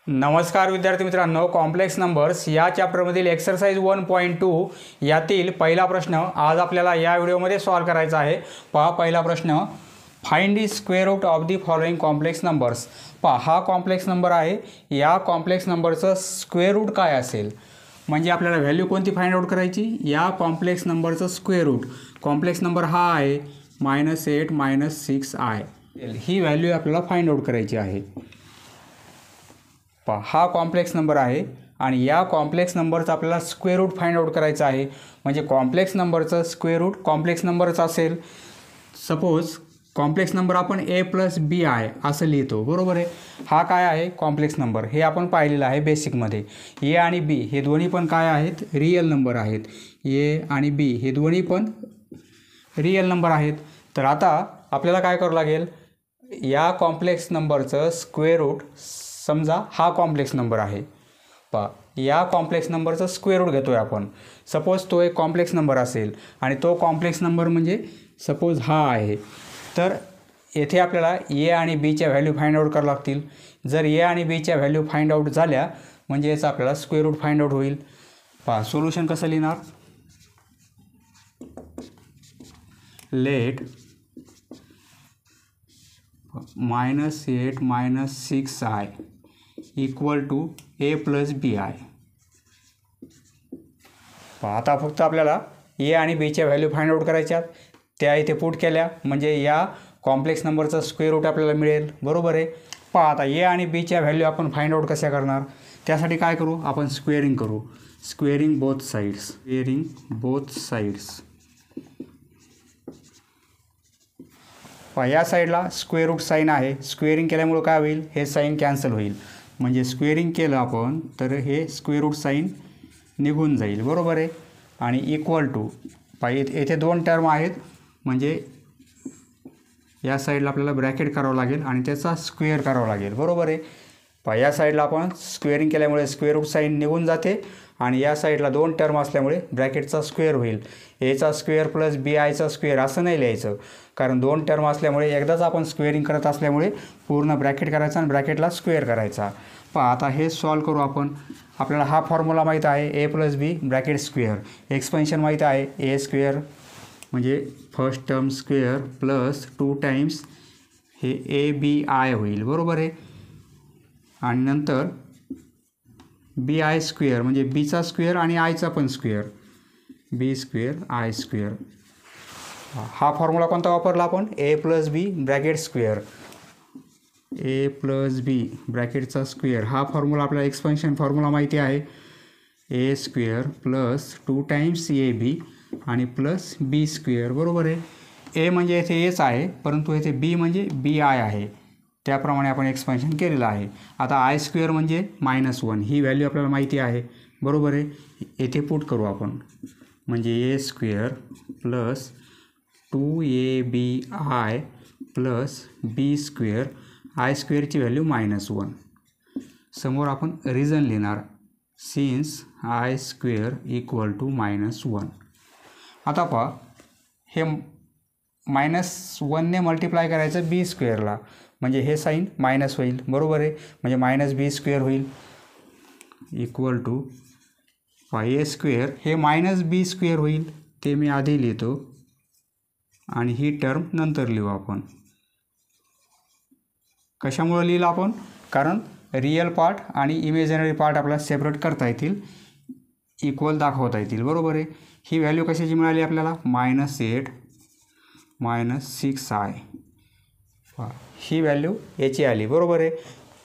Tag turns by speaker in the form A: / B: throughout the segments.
A: नमस्कार विद्यार्थी मित्रांनो, कॉम्प्लेक्स नंबर्स या चॅप्टरमधील एक्सरसाइज 1.2 यातील पहिला प्रश्न आज आपल्याला या व्हिडिओमध्ये सॉल्व करायचा आहे। पहा पहिला प्रश्न, find the square root of the following complex numbers. पहा हा कॉम्प्लेक्स नंबर आहे, या कॉम्प्लेक्स नंबरचं स्क्वेअर रूट काय असेल, म्हणजे आपल्याला व्हॅल्यू कोणती फाइंड आउट करायची, या कॉम्प्लेक्स नंबरचं स्क्वेअर रूट। कॉम्प्लेक्स नंबर हा आहे -8 -6i, ही व्हॅल्यू आपल्याला फाइंड आउट करायची आहे। पहा हा कॉम्प्लेक्स नंबर आहे आणि या कॉम्प्लेक्स नंबरचं आपल्याला स्क्वेअर रूट फाइंड आउट करायचं आहे। म्हणजे कॉम्प्लेक्स नंबरचं स्क्वेअर रूट कॉम्प्लेक्स नंबरच असेल। सपोज कॉम्प्लेक्स नंबर आपण a+bi असं लिहितो, बरोबर आहे। हा काय आहे, कॉम्प्लेक्स नंबर, हे आपण पाहिलेलं आहे बेसिकमध्ये। a आणि b हे दोन्ही पण काय आहेत, रिअल नंबर आहेत। a आणि b हे दोन्ही पण रिअल नंबर आहेत। तर आता आपल्याला काय करावं लागेल, या कॉम्प्लेक्स नंबरचं स्क्वेअर रूट, समजा हा कॉम्प्लेक्स नंबर आहे, पहा या कॉम्प्लेक्स नंबरचं स्क्वेअर रूट घेतोय आपण। सपोज तो एक कॉम्प्लेक्स नंबर असेल आणि तो कॉम्प्लेक्स नंबर म्हणजे सपोज हा आहे, तर येथे आपल्याला ए आणि बीच्या व्हॅल्यू फाइंड आउट करावं लागतील। जर ए आणि बीच्या व्हॅल्यू फाइंड आउट झाल्या म्हणजे याचा आपल्याला स्क्वेअर रूट फाइंड आउट होईल। पहा सोल्युशन कसं लिहिणार, late -8 -6i equal to a+bi। आता फक्त आपल्याला ए आणि बीच्या व्हॅल्यू फाइंड आउट करायच्या, त्या इथे पुट केल्या म्हणजे या कॉम्प्लेक्स नंबरचा स्क्वेअर रूट आपल्याला मिळेल, बरोबर आहे। पहा आता ए आणि बीच्या व्हॅल्यू आपण फाइंड आउट कशा करणार, त्यासाठी काय करू, आपण स्क्वेअरिंग करू, स्क्वेअरिंग बोथ साईड्स। पहा या साईडला स्क्वेअर रूट साईन आहे, स्क्वेअरिंग केल्यामुळे काय होईल, हे साईन कॅन्सल होईल, म्हणजे स्क्वेअरिंग केलं आपण तर हे स्क्वेअर रूट साईन निघून जाईल, बरोबर आहे। आणि इक्वल टू, पहा येथे दोन टर्म आहेत म्हणजे या साईडला आपल्याला ब्रॅकेट करावं लागेल आणि त्याचा स्क्वेअर करावं लागेल, बरोबर आहे। पहा या साईडला आपण स्क्वेअरिंग केल्यामुळे स्क्वेअर रूट साईन निघून जाते आणि या साईडला दोन टर्म असल्यामुळे ब्रॅकेटचा स्क्वेअर होईल। एचा स्क्वेअर प्लस बी आयचा स्क्वेअर असं नाही लिहायचं, कारण दोन टर्म असल्यामुळे एकदाच आपण स्क्वेअरिंग करत असल्यामुळे पूर्ण ब्रॅकेट करायचा आणि ब्रॅकेटला स्क्वेअर करायचा। पहा आता हे सॉल्व करू आपण। आपल्याला हा फॉर्म्युला माहीत आहे, a+b ब्रॅकेट स्क्वेअर, एक्सपेन्शन माहीत आहे, a स्क्वेअर म्हणजे first term square plus 2 times हे abi होईल, बरोबर आहे। आणि नंतर bi स्क्वेअर म्हणजे बीचा स्क्वेअर आणि आयचा पण square, b square i square. हा फॉर्म्युला कोणता वापरला आपण, a+b ब्रॅकेट स्क्वेअर, a+b ब्रॅकेटचा स्क्वेअर। हा फॉर्म्युला आपल्याला एक्सपेन्शन फॉर्म्युला माहिती आहे, a square plus 2 times ab आणि प्लस b स्क्वेअर, बरोबर आहे। a म्हणजे येथे एच आहे, परंतु येथे b म्हणजे bi आहे, त्याप्रमाणे आपण एक्सपेन्शन केलेलं आहे। आता आय स्क्वेअर म्हणजे -1, ही व्हॅल्यू आपल्याला माहिती आहे, बरोबर आहे। येथे पुट करू आपण, म्हणजे a square plus 2abi plus b square, I स्क्वेअरची व्हॅल्यू -1। समोर आपण रिझन लिहिणार, since I square equal to -1। आता पहा हे -1ने मल्टिप्लाय करायचं b स्क्वेअरला, म्हणजे हे साईन मायनस होईल, बरोबर आहे, म्हणजे -b स्क्वेअर होईल इक्वल टू a स्क्वेअर, हे -b स्क्वेअर होईल, ते मी आधी लिहितो आणि ही टर्म नंतर लिहू आपण। कशामुळे लिहिलं आपण, कारण रिअल पार्ट आणि इमेजिनरी पार्ट आपल्याला सेपरेट करता येतील, इक्वल दाखवता येतील, बरोबर आहे। ही व्हॅल्यू कशाची मिळाली आपल्याला, -8 -6i, ही व्हॅल्यू याची आली, बरोबर आहे।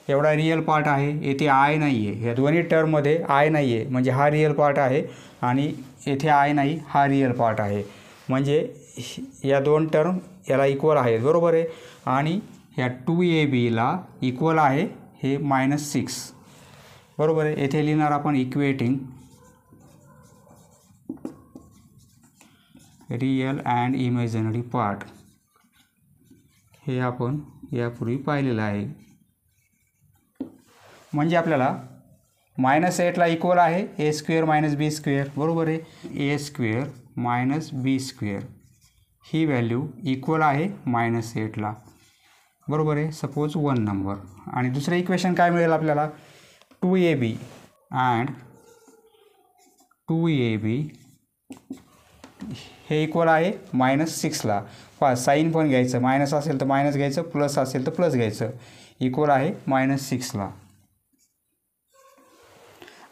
A: एवढा रिअल पार्ट आहे, येथे आय नाही आहे, ह्या दोन्ही टर्ममध्ये आय नाही आहे, म्हणजे हा रिअल पार्ट आहे आणि येथे आय नाही, हा रिअल पार्ट आहे, म्हणजे या दोन टर्म याला इक्वल आहेत, बरोबर आहे। आणि ह्या 2abला इक्वल आहे हे -6, बरोबर आहे। येथे लिहिणार आपण equating real and imaginary part, हे आपण यापूर्वी पाहिलेलं आहे। म्हणजे आपल्याला -8ला इक्वल आहे a स्क्वेअर -b स्क्वेअर, बरोबर आहे। a square -b square he value equal आहे -8ला, बरोबर आहे। सपोज 1 नंबर, आणि दुसरं इक्वेशन काय मिळेल आपल्याला, 2ab अँड 2ab हे इक्वल आहे -6ला. पहा साईन पण घ्यायचं, मायनस असेल तर मायनस घ्यायचं, प्लस असेल तर प्लस घ्यायचं. इक्वल आहे -6ला.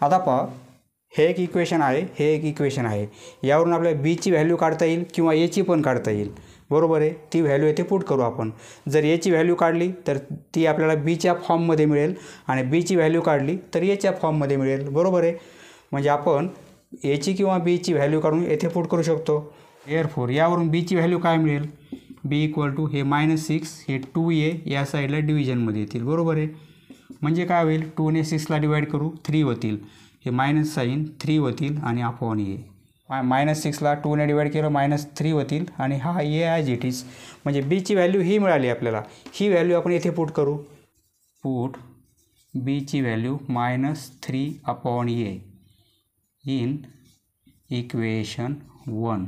A: आता पहा हे एक इक्वेशन आहे, हे एक इक्वेशन आहे. यावरून आपल्याला बीची व्हॅल्यू काढता येईल किंवा एची पण काढता येईल. बरोबर आहे. ती व्हॅल्यू येथे पुट करू आपण. जर एची व्हॅल्यू काढली तर ती आपल्याला बीच्या फॉर्ममध्ये मिळेल आणि बीची व्हॅल्यू काढली तर एच्या फॉर्ममध्ये मिळेल. बरोबर आहे. म्हणजे आपण एची किंवा बीची व्हॅल्यू काढून येथे पुट करू शकतो. देअरफॉर यावरून बीची व्हॅल्यू काय मिळेल? बी इक्वल टू हे -6 हे 2a या साईडला डिव्हिजनमध्ये येतील. बरोबर आहे. म्हणजे काय होईल? 2ने 6ला डिवाईड करू 3 होतील. हे मायनस साईन 3 होतील आणि अपॉन ए. -6ला 2ने डिवाईड केलं -3 होतील आणि हा ए ॲज इट इज. म्हणजे बीची व्हॅल्यू ही मिळाली आपल्याला. ही व्हॅल्यू आपण येथे पुट करू. पुट बीची value -3 upon A in equation 1.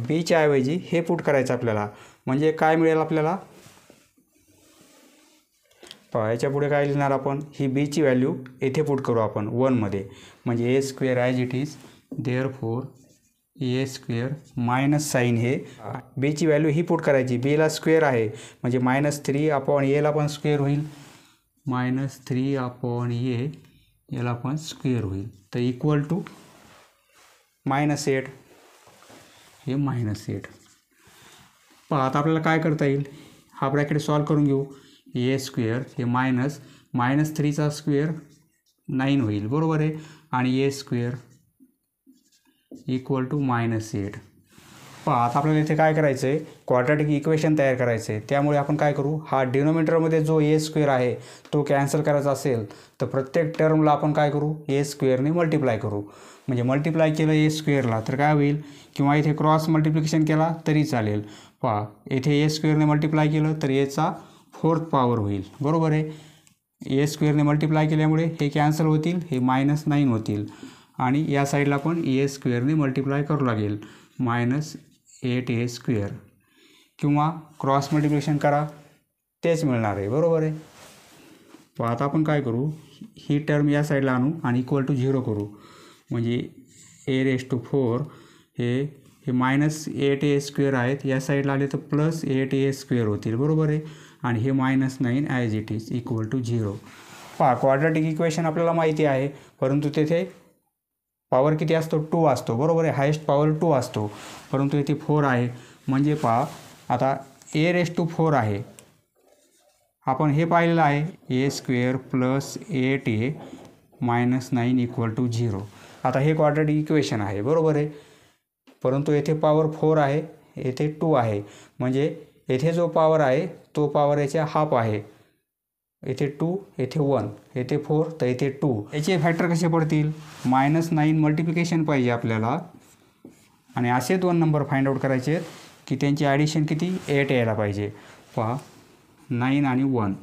A: बीच्या ऐवजी हे पुट करायचं आपल्याला. म्हणजे काय मिळेल आपल्याला? याच्या पुढे काय लिहिणार आपण? ही बीची व्हॅल्यू येथे पुट करू आपण 1मध्ये. म्हणजे ए square as it is. Therefore A square minus sign हे बीची व्हॅल्यू ही पुट करायची. बीला स्क्वेअर आहे म्हणजे -3 अपॉन एला पण स्क्वेअर होईल. -3 अपॉन ए याला पण स्क्वेअर होईल. तर इक्वल टू -8. हे -8. पहा आता आपल्याला काय करता येईल? हा ब्रॅकेट सॉल्व करून घेऊ. ए स्क्वेअर हे -3चा स्क्वेअर 9 होईल. बरोबर आहे. आणि ए स्क्वेअर इक्वल टू -8. पहा आता आपल्याला इथे काय करायचं आहे? क्वाड्रॅटिक इक्वेशन तयार करायचं आहे. त्यामुळे आपण काय करू? हा डिनोमिनेटरमध्ये जो ए स्क्वेअर आहे तो कॅन्सल करायचा असेल तर प्रत्येक टर्मला आपण काय करू? ए स्क्वेअरने मल्टिप्लाय करू. म्हणजे मल्टिप्लाय केलं ए स्क्वेअरला तर काय होईल? किंवा इथे क्रॉस मल्टिप्लिकेशन केला तरी चालेल. पहा येथे ए स्क्वेअरने मल्टिप्लाय केलं तर एचा 4th पॉवर होईल. बरोबर आहे. ए स्क्वेअरने मल्टिप्लाय केल्यामुळे हे कॅन्सल होतील, हे -9 होतील. आणि या साईडला पण ए स्क्वेअरने मल्टिप्लाय करू लागेल -8a स्क्वेअर. किंवा क्रॉस मल्टिप्लिकेशन करा तेच मिळणार आहे. बरोबर आहे. तर आता आपण काय करू? ही टर्म या साईडला आणू आणि इक्वल टू 0 करू. म्हणजे a⁴ हे -8a स्क्वेअर आहेत. या साईडला आले तर +8a स्क्वेअर होतील. बरोबर आहे. आणि हे -9 as it is equal to 0. पहा क्वाड्रॅटिक इक्वेशन आपल्याला माहिती आहे परंतु तेथे पॉवर किती असतो? 2 असतो. बरोबर आहे. हायेस्ट पॉवर 2 असतो परंतु इथे 4 आहे. म्हणजे पहा आता a⁴ आहे. आपण हे पाहिलेलं आहे ए स्क्वेअर +8a -9 इक्वल टू 0. आता हे क्वाड्रॅटिक इक्वेशन आहे. बरोबर आहे. परंतु येथे पॉवर 4 आहे, येथे 2 आहे. म्हणजे येथे जो पॉवर आहे तो पॉवर याच्या हाफ आहे. येथे 2, येथे 1, येथे 4 तर येथे 2. याचे फॅक्टर कसे पडतील? -9 मल्टिप्लिकेशन पाहिजे आपल्याला आणि असे 2 नंबर फाइंड आउट करायचे की त्यांची ॲडिशन किती? 8 यायला पाहिजे. पहा 9 आणि 1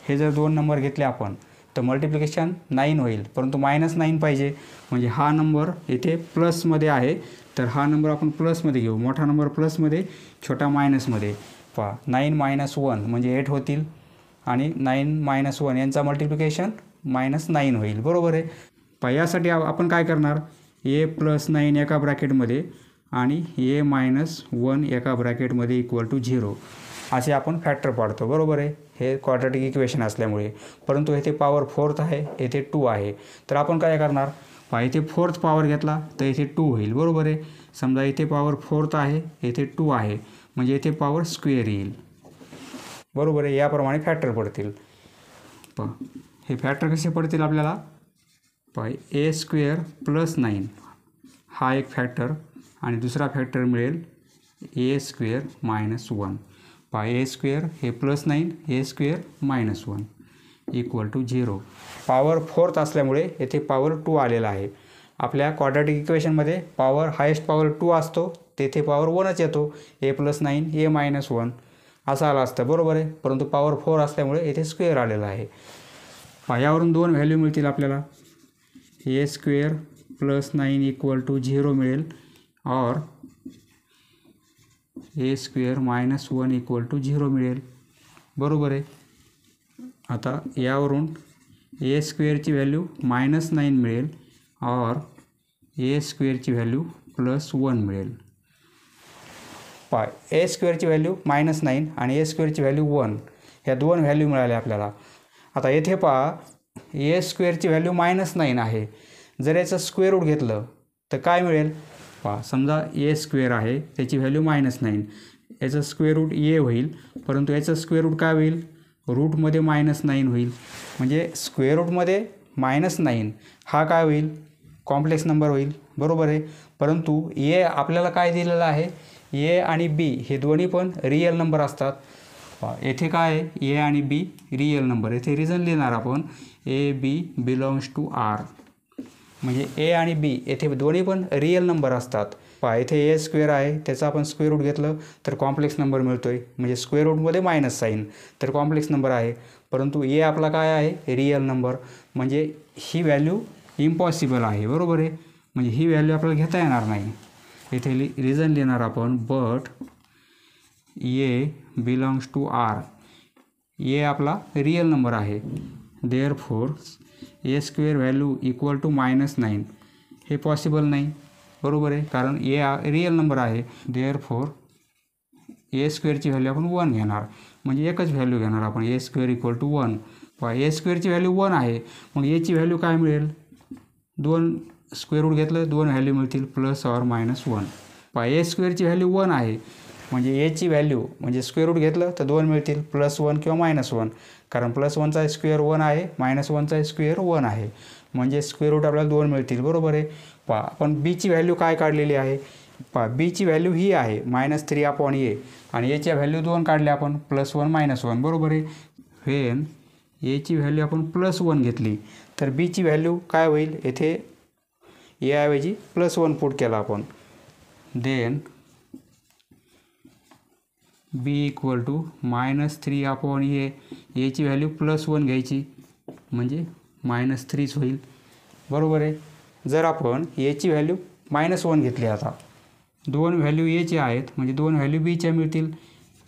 A: हे जर 2 नंबर घेतले आपण तर मल्टिप्लिकेशन 9 होईल परंतु -9 पाहिजे. म्हणजे हा नंबर येथे प्लसमध्ये आहे तर हा नंबर आपण प्लसमध्ये घेऊ. मोठा नंबर प्लसमध्ये, छोटा मायनसमध्ये. पहा 9 - 1 म्हणजे 8 होतील आणि 9 - 1 यांचा मल्टिप्लिकेशन -9 होईल. बरोबर आहे. पहा यासाठी आपण काय करणार? a + 9 एका ब्रॅकेटमध्ये आणि a - 1 एका ब्रॅकेटमध्ये इक्वल टू 0 असे आपण फॅक्टर पाडतो. बरोबर आहे. हे क्वाड्रॅटिक इक्वेशन असल्यामुळे. परंतु येथे पॉवर 4th आहे, येथे 2 आहे. तर आपण काय करणार? पहा इथे 4th पॉवर घेतला तर इथे 2 होईल. बरोबर आहे. समजा इथे पॉवर 4th आहे, येथे 2 आहे म्हणजे इथे पॉवर स्क्वेअर येईल. बरोबर आहे. याप्रमाणे फॅक्टर पडतील. पहा हे फॅक्टर कसे पडतील आपल्याला? पहा a स्क्वेअर +9 हा एक फॅक्टर आणि दुसरा फॅक्टर मिळेल a स्क्वेअर -1. पहा a स्क्वेअर हे +9, a square -1 equal to 0. Power 4th असल्यामुळे येथे पॉवर 2 आलेला आहे. आपल्या क्वाड्रॅटिक इक्वेशनमध्ये पॉवर हायेस्ट पॉवर 2 असतो, तेथे पॉवर 1च येतो. a + 9 a -1 असं आलं असतं. बरोबर आहे. परंतु पॉवर 4 असल्यामुळे येथे स्क्वेअर आलेला आहे. पहा यावरून 2 व्हॅल्यू मिळतील आपल्याला. a स्क्वेअर +9 इक्वल टू 0 मिळेल और a स्क्वेअर -1 इक्वल टू 0 मिळेल. बरोबर आहे. आता यावरून ए स्क्वेअरची व्हॅल्यू -9 मिळेल और ए स्क्वेअरची व्हॅल्यू +1 मिळेल. पहा ए स्क्वेअरची व्हॅल्यू -9 आणि ए स्क्वेअरची व्हॅल्यू 1 ह्या दोन व्हॅल्यू मिळाल्या आपल्याला. आता येथे पहा ए स्क्वेअरची व्हॅल्यू -9 आहे. जर याचं स्क्वेअर रूट घेतलं तर काय मिळेल? पहा समजा ए स्क्वेअर आहे त्याची व्हॅल्यू -9, याचं स्क्वेअर रूट ए होईल, परंतु याचं स्क्वेअर रूट काय होईल? रूटमध्ये -9 होईल. म्हणजे स्क्वेअर रूटमध्ये -9 हा काय होईल? कॉम्प्लेक्स नंबर होईल, बरोबर आहे. परंतु ए आपल्याला काय दिलेलं आहे? ए आणि बी हे दोन्ही पण रिअल नंबर असतात. येथे काय आहे? ए आणि बी रिअल नंबर. येथे रिझन लिहिणार आपण A B belongs to R. म्हणजे ए आणि बी येथे दोन्ही पण रिअल नंबर असतात. पहा इथे ए स्क्वेअर आहे त्याचा आपण स्क्वेअर रूट घेतलं तर कॉम्प्लेक्स नंबर मिळतो आहे. म्हणजे स्क्वेअर रूटमध्ये मायनस साईन तर कॉम्प्लेक्स नंबर आहे. परंतु ए आपला काय आहे? Real number. म्हणजे ही व्हॅल्यू इम्पॉसिबल आहे, बरोबर आहे. म्हणजे ही व्हॅल्यू आपल्याला घेता येणार नाही. इथे रिझन लिहिणार आपण but A belongs to R. A आपला रिअल नंबर आहे. Therefore A square value equal to -9 हे पॉसिबल नाही, बरोबर आहे. कारण ए रिअल नंबर आहे. देअरफॉर ए स्क्वेअरची व्हॅल्यू आपण 1 घेणार. म्हणजे एकच व्हॅल्यू घेणार आपण ए स्क्वेअर इक्वल टू 1. पहा ए स्क्वेअरची व्हॅल्यू 1 आहे. मग एची व्हॅल्यू काय मिळेल? 2 स्क्वेअर रूट घेतलं 2 व्हॅल्यू मिळतील +or -1. पहा ए स्क्वेअरची व्हॅल्यू 1 आहे. म्हणजे एची व्हॅल्यू म्हणजे स्क्वेअर रूट घेतलं तर 2 मिळतील +1 किंवा -1. कारण +1चा स्क्वेअर 1 आहे, -1चा स्क्वेअर 1 आहे. म्हणजे स्क्वेअर रूट आपल्याला 2 मिळतील, बरोबर आहे. पहा आपण बीची व्हॅल्यू काय काढलेली आहे? पहा बीची व्हॅल्यू ही आहे -3/a आणि एच्या व्हॅल्यू 2 काढले आपण +1 -1, बरोबर आहे. व्हेन एची व्हॅल्यू आपण +1 घेतली तर बीची व्हॅल्यू काय होईल? येथे ए ऐवजी +1 पुट केला आपण. Then B equal to -3/a. एची व्हॅल्यू +1 घ्यायची म्हणजे -3च होईल, बरोबर आहे. जर आपण एची व्हॅल्यू -1 घेतली, आता 2 व्हॅल्यू एचे आहेत म्हणजे 2 व्हॅल्यू बीच्या मिळतील.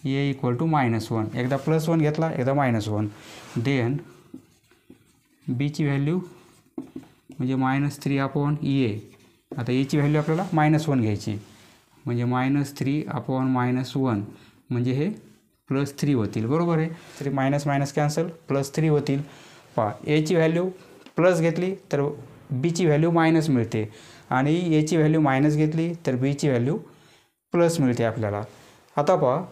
A: ए इक्वल टू -1. एकदा +1 घेतला एकदा -1. देन बीची व्हॅल्यू म्हणजे -3/a. आता एची व्हॅल्यू आपल्याला -1 घ्यायची म्हणजे -3/-1 म्हणजे हे +3 होतील, बरोबर आहे. तरी मायनस कॅन्सल +3 होतील. पहा एची व्हॅल्यू प्लस घेतली तर बीची व्हॅल्यू मायनस मिळते आणि एची व्हॅल्यू मायनस घेतली तर बीची व्हॅल्यू प्लस मिळते आपल्याला. आता पहा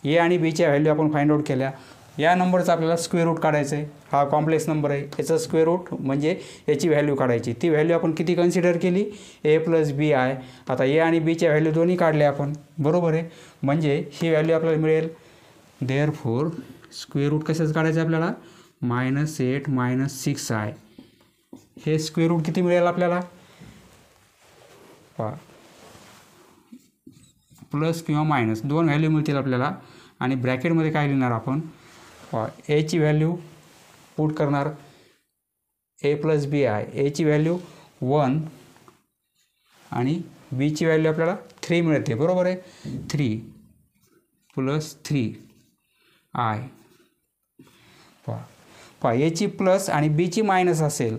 A: ए आणि बीच्या व्हॅल्यू आपण फाइंड आउट केल्या. या नंबरचा आपल्याला स्क्वेअर रूट काढायचं आहे. हा कॉम्प्लेक्स नंबर आहे, याचं स्क्वेअर रूट म्हणजे याची व्हॅल्यू काढायची. ती व्हॅल्यू आपण किती कन्सिडर केली? a + b आहे. आता ए आणि बीच्या व्हॅल्यू दोन्ही काढल्या आपण, बरोबर आहे. म्हणजे ही व्हॅल्यू आपल्याला मिळेल. देअरफॉर स्क्वेअर रूट कशाचं काढायचं आपल्याला? -8 - 6 आहे. हे स्क्वेअर रूट किती मिळेल आपल्याला? पहा प्लस किंवा मायनस 2 व्हॅल्यू मिळतील आपल्याला आणि ब्रॅकेटमध्ये काय लिहिणार आपण? एची व्हॅल्यू पुट करणार a + b आहे. एची व्हॅल्यू 1 आणि बीची व्हॅल्यू आपल्याला 3 मिळते, बरोबर आहे. 3 + 3i. पहा एची प्लस आणि बीची मायनस असेल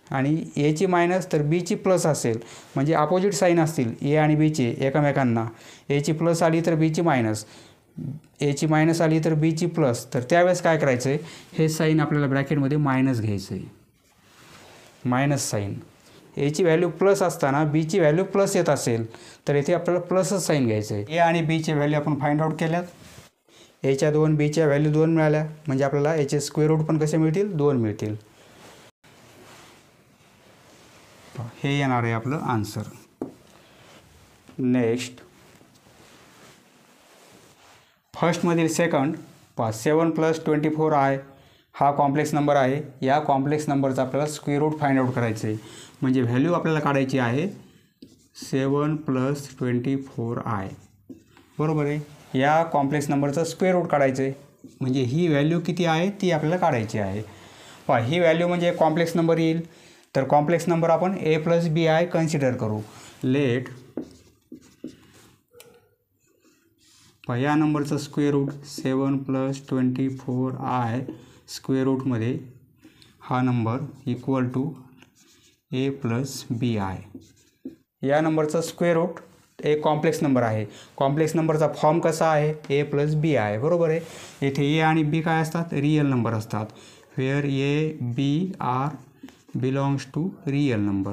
A: आणि एची मायनस तर बीची प्लस असेल म्हणजे अपोजिट साईन असतील ए आणि बीचे एकमेकांना. एची प्लस आली तर बीची मायनस, एची मायनस आली तर बीची प्लस. तर त्यावेळेस काय करायचं आहे? हे साईन आपल्याला ब्रॅकेटमध्ये मायनस घ्यायचं आहे, मायनस साईन. एची व्हॅल्यू प्लस असताना बीची व्हॅल्यू प्लस येत असेल तर इथे आपल्याला प्लसच साईन घ्यायचं आहे. ए आणि बीचे व्हॅल्यू आपण फाइंड आउट केल्यात. एच्या 2 बीच्या व्हॅल्यू 2 मिळाल्या म्हणजे आपल्याला याचे स्क्वेअर रूट पण कसे मिळतील? 2 मिळतील. हे येणार आहे आपलं आन्सर. नेक्स्ट फर्स्टमधील सेकंड 7 + 24i हा कॉम्प्लेक्स नंबर आहे. या कॉम्प्लेक्स नंबरचा आपल्याला स्क्वेअर रूट फाइंड आउट करायचं आहे. म्हणजे व्हॅल्यू आपल्याला काढायची आहे 7 + 24i, बरोबर आहे. या कॉम्प्लेक्स नंबरचा स्क्वेअर रूट काढायचं आहे म्हणजे ही व्हॅल्यू किती आहे ती आपल्याला काढायची आहे. पहा ही व्हॅल्यू म्हणजे कॉम्प्लेक्स नंबर येईल तर कॉम्प्लेक्स नंबर आपण a + bi कन्सिडर करू. लेट या नंबरचा स्क्वेअर रूट 7 + 24i स्क्वेअर रूटमध्ये हा number equal to a + bi. या नंबरचा स्क्वेअर रूट एक कॉम्प्लेक्स नंबर आहे. कॉम्प्लेक्स नंबरचा फॉर्म कसा आहे a + b आहे, बरोबर आहे. येथे a आणि b काय असतात, रिअल नंबर असतात. Where a b are belongs to real number.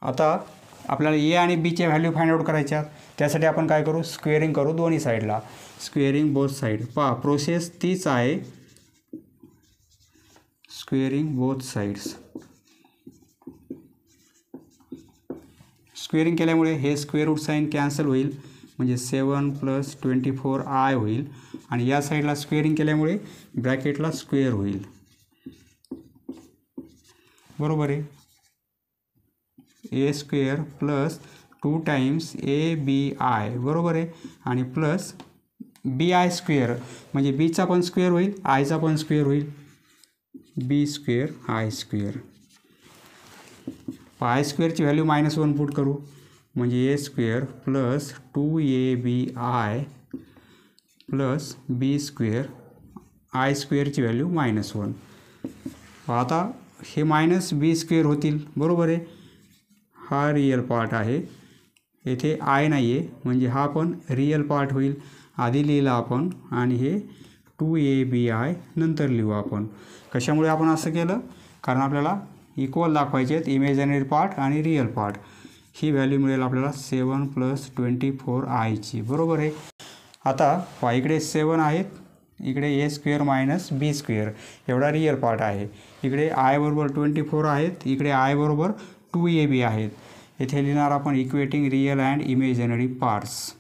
A: आता आपल्याला a आणि b च्या व्हॅल्यू फाइंड आउट करायच्या. त्यासाठी आपण काय करू, स्क्वेअरिंग करू दोन्ही साईडला. Squaring both side. पहा प्रोसेस तीच आहे, स्क्वेअरिंग बोथ साईड्स. स्क्वेअरिंग केल्यामुळे हे स्क्वेअर रूट साईन कॅन्सल होईल, म्हणजे 7 + 24i होईल. आणि या साईडला स्क्वेअरिंग केल्यामुळे ब्रॅकेटला स्क्वेअर होईल, बरोबर आहे. a² + 2 टाइम्स abi, बरोबर आहे. आणि प्लस bi², म्हणजे बीचा पण स्क्वेअर होईल, आयचा पण स्क्वेअर होईल, b² i². i² ची व्हॅल्यू -1 पुट करू, म्हणजे a² + 2abi + b² i² ची व्हॅल्यू -1. आता हे -b² होतील, बरोबर आहे. हा रिअल पार्ट आहे, येथे आय नाही आहे, म्हणजे हा पण रिअल पार्ट होईल. आधी लिहिला आपण, आणि हे 2abi नंतर लिहू आपण. कशामुळे आपण असं केलं, कारण आपल्याला इक्वल दाखवायचे आहेत इमेजिनरी पार्ट आणि रिअल पार्ट. ही व्हॅल्यू मिळेल आपल्याला 7 + 24i ची, बरोबर आहे. आता इकडे 7 आहेत, इकडे a² - b² एवढा रिअल पार्ट आहे. इकडे i = 24 आहेत, इकडे i = 2ab आहेत. येथे लिहिणार आपण equating real and imaginary parts.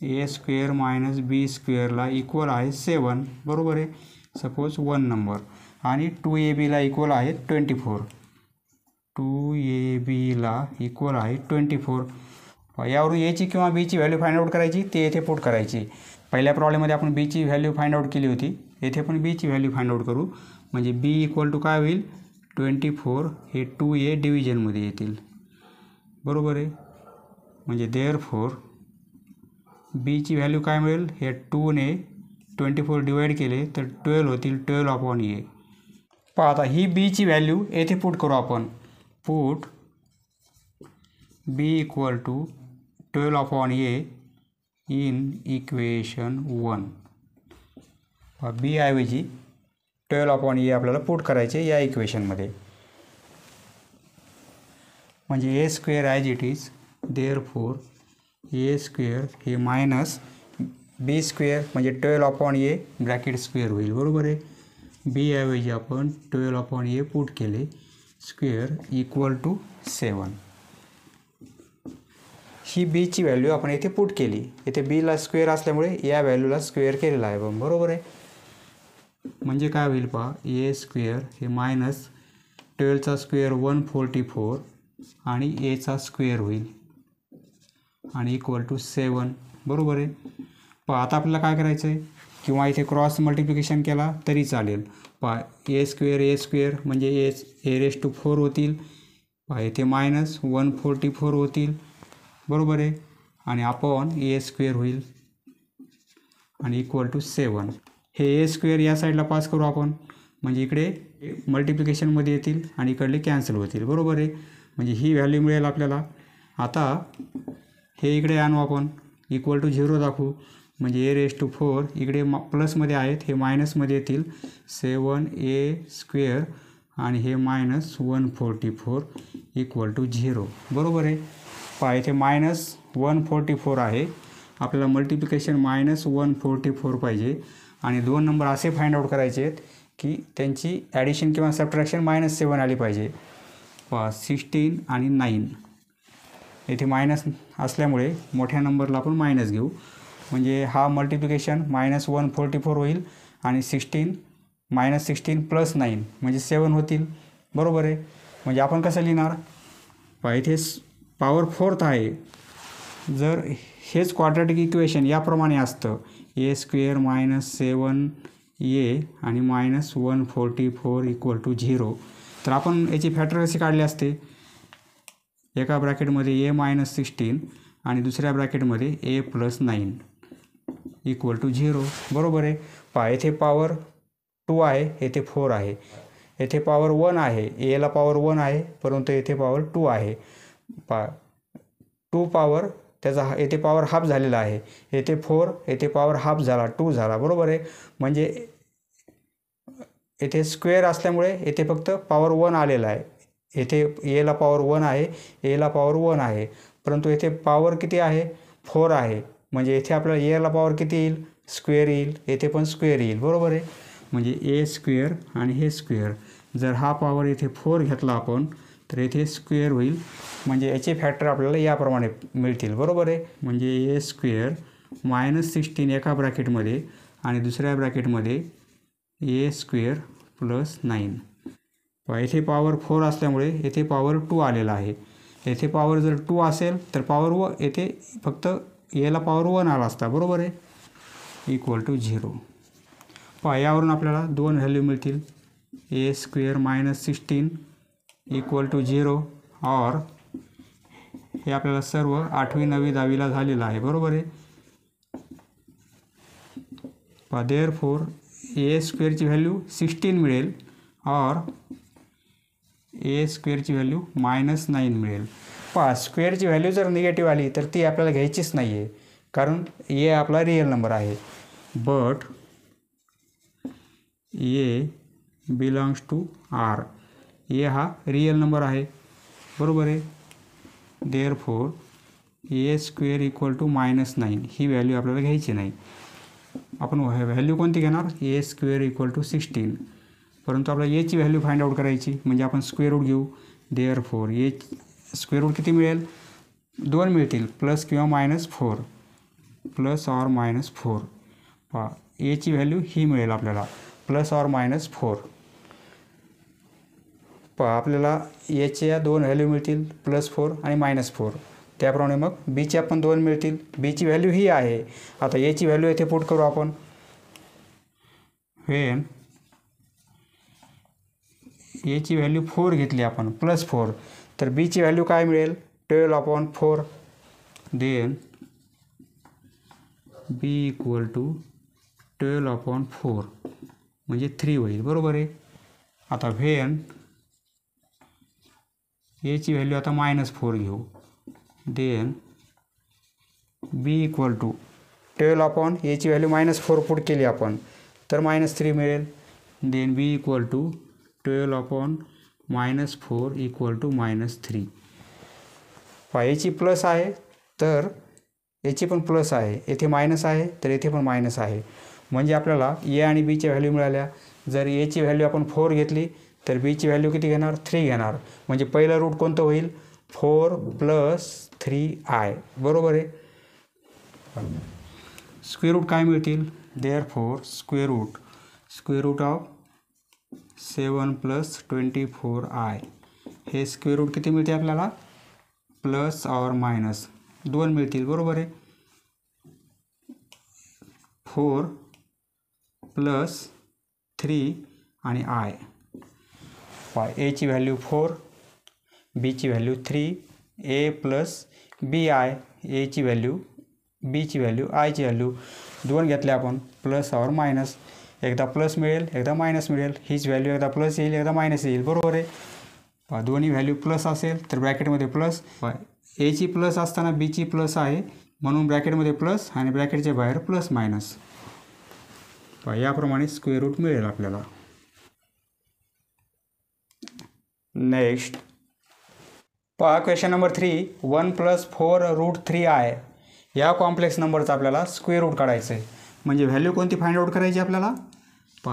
A: a² - b² ला इक्वल आहे 7, बरोबर आहे. Suppose 1 number. आणि 2ab ला इक्वल आहे 24. 2ab ला इक्वल आहे 24. यावरून a ची किंवा b ची व्हॅल्यू फाइंड आउट करायची, ते येथे पुट करायची. पहिल्या प्रॉब्लेममध्ये आपण b ची व्हॅल्यू फाइंड आउट केली होती, येथे पण b ची व्हॅल्यू फाइंड आउट करू. म्हणजे b इक्वल टू काय होईल, 24. हे 2a डिव्हिजनमध्ये येतील, बरोबर आहे. म्हणजे देअरफॉर b ची व्हॅल्यू काय मिळेल, हे 2 ने 24 डिवाइड केले तर 12 होतील, 12/a. पहा आता ही b ची व्हॅल्यू येथे पुट करू आपण. Put b equal to 12/a in equation 1. b ऐवजी 12/a आपल्याला पुट करायचे या इक्वेशनमध्ये. म्हणजे a² as it is. Therefore a² हे मायनस b² म्हणजे 12/a ब्रॅकेट स्क्वेअर होईल, बरोबर आहे. b ऐवजी आपण 12/a पुट केले, स्क्वेअर इक्वल टू 7. ही b ची व्हॅल्यू आपण येथे पुट केली. येथे b ला स्क्वेअर असल्यामुळे या व्हॅल्यूला स्क्वेअर केलेला आहे, बरोबर आहे. म्हणजे काय होईल पहा, a² हे -12² 144 आणि a चा स्क्वेअर होईल आणि इक्वल टू 7, बरोबर आहे. पहा आता आपल्याला काय करायचं आहे, किंवा इथे क्रॉस मल्टिप्लिकेशन केला तरी चालेल. पहा a² म्हणजे a⁴ होतील. पहा इथे -144 होतील, बरोबर आहे. आणि अपॉन a² होईल आणि इक्वल टू 7. हे a² या साईडला पास करू आपण, म्हणजे इकडे मल्टिप्लिकेशनमध्ये येतील आणि इकडले कॅन्सल होतील, बरोबर आहे. म्हणजे ही व्हॅल्यू मिळेल आपल्याला. आता हे इकडे आणू आपण, इक्वल टू 0 दाखवू, म्हणजे a⁴ इकडे प्लसमध्ये आहेत, हे मायनसमध्ये येतील. 7a² आणि हे -144 इक्वल टू 0, बरोबर आहे. पहा इथे -144 आहे, आपल्याला मल्टिप्लिकेशन -144 पाहिजे. आणि दोन नंबर असे फाइंड आउट करायचे आहेत की त्यांची ॲडिशन किंवा सबट्रॅक्शन -7 आली पाहिजे. पहा 16 आणि 9 येथे मायनस असल्यामुळे मोठ्या नंबरला आपण मायनस घेऊ. म्हणजे हा मल्टिप्लिकेशन -144 होईल आणि 16 + 9 म्हणजे 7 होतील, बरोबर आहे. म्हणजे आपण कसं लिहिणार, पहा इथे पॉवर 4th आहे. जर हेच क्वाड्रॅटिक इक्वेशन याप्रमाणे असतं, a² - 7a आणि -144 इक्वल टू 0, तर आपण याची फॅक्टर कशी काढली असते. एका ब्रॅकेटमध्ये a - 16 आणि दुसऱ्या ब्रॅकेटमध्ये ए प्लस 9 इक्वल टू 0. बरोबर आहे. पहा येथे पॉवर 2 आहे, येथे 4 आहे. येथे पॉवर 1 आहे, एला पॉवर 1 आहे, परंतु येथे पॉवर 2 आहे. पहा 2 पॉवर त्याचा येथे पॉवर हाफ झालेला आहे. येथे 4, येथे पॉवर हाफ झाला, 2 झाला. बरोबर आहे. म्हणजे येथे स्क्वेअर असल्यामुळे येथे फक्त पॉवर 1 आलेला आहे. येथे एला पॉवर 1 आहे, एला पॉवर 1 आहे, परंतु येथे पॉवर किती आहे? 4 आहे. म्हणजे येथे आपल्याला एला पॉवर किती येईल? स्क्वेअर येईल. येथे पण स्क्वेअर येईल. बरोबर आहे. म्हणजे ए स्क्वेअर आणि हे स्क्वेअर. जर हा पॉवर येथे 4 घेतला आपण तर येथे स्क्वेअर होईल. म्हणजे याचे फॅक्टर आपल्याला याप्रमाणे मिळतील. बरोबर आहे. म्हणजे ए स्क्वेअर -16 एका ब्रॅकेटमध्ये आणि दुसऱ्या ब्रॅकेटमध्ये ए स्क्वेअर प्लस 9. येथे पॉवर 4 असल्यामुळे येथे पॉवर 2 आलेला आहे. येथे पॉवर जर 2 असेल तर पॉवर येथे फक्त एला पॉवर 1 आला असता. बरोबर आहे. Equal to 0. यावरून आपल्याला 2 व्हॅल्यू मिळतील. ए स्क्वेअर -16 इक्वल टू 0 और हे आपल्याला सर्व 8वी 9वी 10वीला झालेलं आहे. बरोबर आहे. देअरफॉर ए स्क्वेअरची व्हॅल्यू 16 मिळेल और ए स्क्वेअरची व्हॅल्यू -9 मिळेल. स्क्वेअरची व्हॅल्यू जर निगेटिव्ह आली तर ती आपल्याला घ्यायचीच नाही आहे, कारण ए आपला रिअल नंबर आहे. But A belongs to R. A हा रिअल नंबर आहे. बरोबर आहे. Therefore A square equal to -9 ही व्हॅल्यू आपल्याला घ्यायची नाही. आपण व्हॅल्यू कोणती घेणार? A square equal to 16. परंतु आपल्याला एची व्हॅल्यू फाइंड आउट करायची, म्हणजे आपण स्क्वेअर रूट घेऊ. देअरफॉर ए स्क्वेअर रूट किती मिळेल? 2 मिळतील, प्लस किंवा -4, प्लस ऑर -4. एची व्हॅल्यू ही मिळेल आपल्याला, प्लस ऑर -4. आपल्याला एच्या 2 व्हॅल्यू मिळतील, +4 आणि -4. त्याप्रमाणे मग बीच्या पण 2 मिळतील. बीची व्हॅल्यू ही आहे. आता एची व्हॅल्यू येथे पुट करू आपण. व्हेन एची व्हॅल्यू 4 घेतली आपण, +4, तर बीची व्हॅल्यू काय मिळेल? 12/4. देन बी इक्वल टू 12/4 म्हणजे 3 होईल. बरोबर आहे. आता व्हेन एची व्हॅल्यू आता -4 घेऊ. देन बी इक्वल टू 12 एची व्हॅल्यू -4 पुट केली आपण तर -3 मिळेल. Then B equal to 12/-4 equal to -3. याची प्लस आहे तर याची पण प्लस आहे, येथे मायनस आहे तर येथे पण मायनस आहे. म्हणजे आपल्याला ए आणि बीच्या व्हॅल्यू मिळाल्या. जर एची व्हॅल्यू आपण 4 घेतली तर बीची व्हॅल्यू किती घेणार? 3 घेणार. म्हणजे पहिलं रूट कोणतं होईल? 4 + 3i. बरोबर आहे. स्क्वेअर रूट काय मिळतील? Therefore square root of 7 + 24i. हे स्क्वेअर रूट किती मिळते आपल्याला? प्लस ऑर -2 मिळतील. बरोबर आहे. 4 + 3 आणि i. एची व्हॅल्यू 4, बीची value 3, A plus B I. एची व्हॅल्यू, बीची व्हॅल्यू, आयची व्हॅल्यू 2 घेतल्या आपण, प्लस ऑर मायनस. एकदा प्लस मिळेल, एकदा मायनस मिळेल. हीच व्हॅल्यू एकदा प्लस येईल, एकदा मायनस येईल. बरोबर आहे. दोन्ही व्हॅल्यू प्लस असेल तर ब्रॅकेटमध्ये प्लस. एची प्लस असताना बीची प्लस आहे, म्हणून ब्रॅकेटमध्ये प्लस आणि ब्रॅकेटच्या बाहेर प्लस मायनस. याप्रमाणे स्क्वेअर रूट मिळेल आपल्याला. Next question number 3. 1 + 4√3i या कॉम्प्लेक्स नंबरचा आपल्याला स्क्वेअर रूट काढायचं आहे. म्हणजे व्हॅल्यू कोणती फाइंड आउट करायची आपल्याला?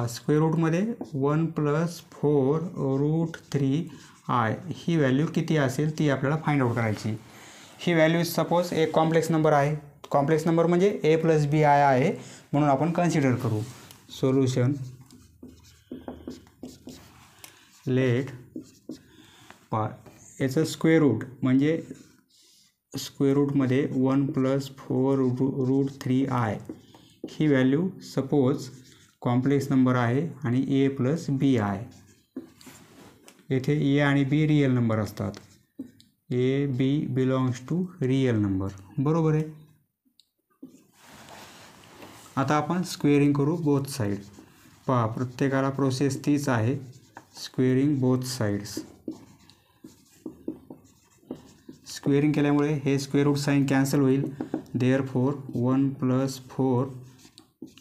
A: स्क्वेअर रूटमध्ये 1 + 4√3i ही व्हॅल्यू किती असेल ती आपल्याला फाइंड आउट करायची. ही व्हॅल्यू सपोज एक कॉम्प्लेक्स नंबर आहे. कॉम्प्लेक्स नंबर म्हणजे a + bi आहे, म्हणून आपण कन्सिडर करू. सोल्युशन लेट याचं स्क्वेअर रूट म्हणजे स्क्वेअर रूटमध्ये 1 + 4√3i ही व्हॅल्यू सपोज कॉम्प्लेक्स नंबर आहे आणि a + bi. येथे ए आणि बी रिअल नंबर असतात. A B belongs to real number, बरोबर आहे. आता आपण स्क्वेअरिंग करू बोथ साईड. पहा प्रत्येकाला प्रोसेस तीच आहे, स्क्वेअरिंग बोथ साईड्स. स्क्वेअरिंग केल्यामुळे हे स्क्वेअर रूट साईन कॅन्सल होईल. देअरफॉर 1 + 4.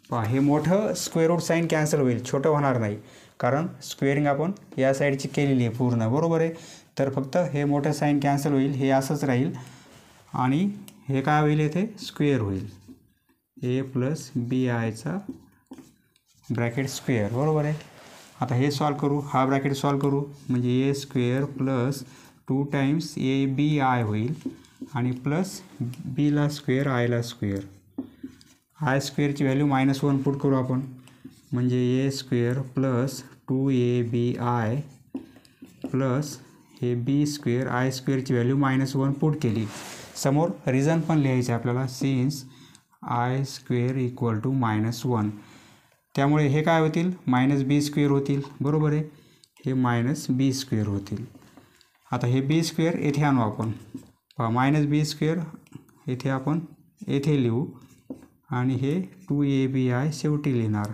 A: पहा हे मोठं स्क्वेअर रूट साईन कॅन्सल होईल, छोटं होणार नाही, कारण स्क्वेअरिंग आपण या साईडची केलेली आहे पूर्ण, बरोबर आहे. तर फक्त हे मोठं साईन कॅन्सल होईल, हे असंच राहील आणि हे काय होईल, येथे स्क्वेअर होईल. ए प्लस बी आयचा ब्रॅकेट स्क्वेअर, बरोबर आहे. आता हे सॉल्व करू, हा ब्रॅकेट सॉल्व करू, म्हणजे ए square plus 2 times a b i होईल आणि प्लस बीला स्क्वेअर आयला स्क्वेअर. आय स्क्वेअरची व्हॅल्यू -1 पुट करू आपण, म्हणजे ए स्क्वेअर प्लस 2ab प्लस हे बी स्क्वेअर आय स्क्वेअरची व्हॅल्यू -1 पुट केली. समोर रिझन पण लिहायचं आपल्याला, since I square equal to -1. त्यामुळे हे काय होतील, -b स्क्वेअर होतील, बरोबर आहे. हे -b स्क्वेअर होतील. आता हे बी स्क्वेअर येथे आणू आपण. पहा -b स्क्वेअर येथे आपण येथे लिहू आणि हे 2abi शेवटी लिहिणार.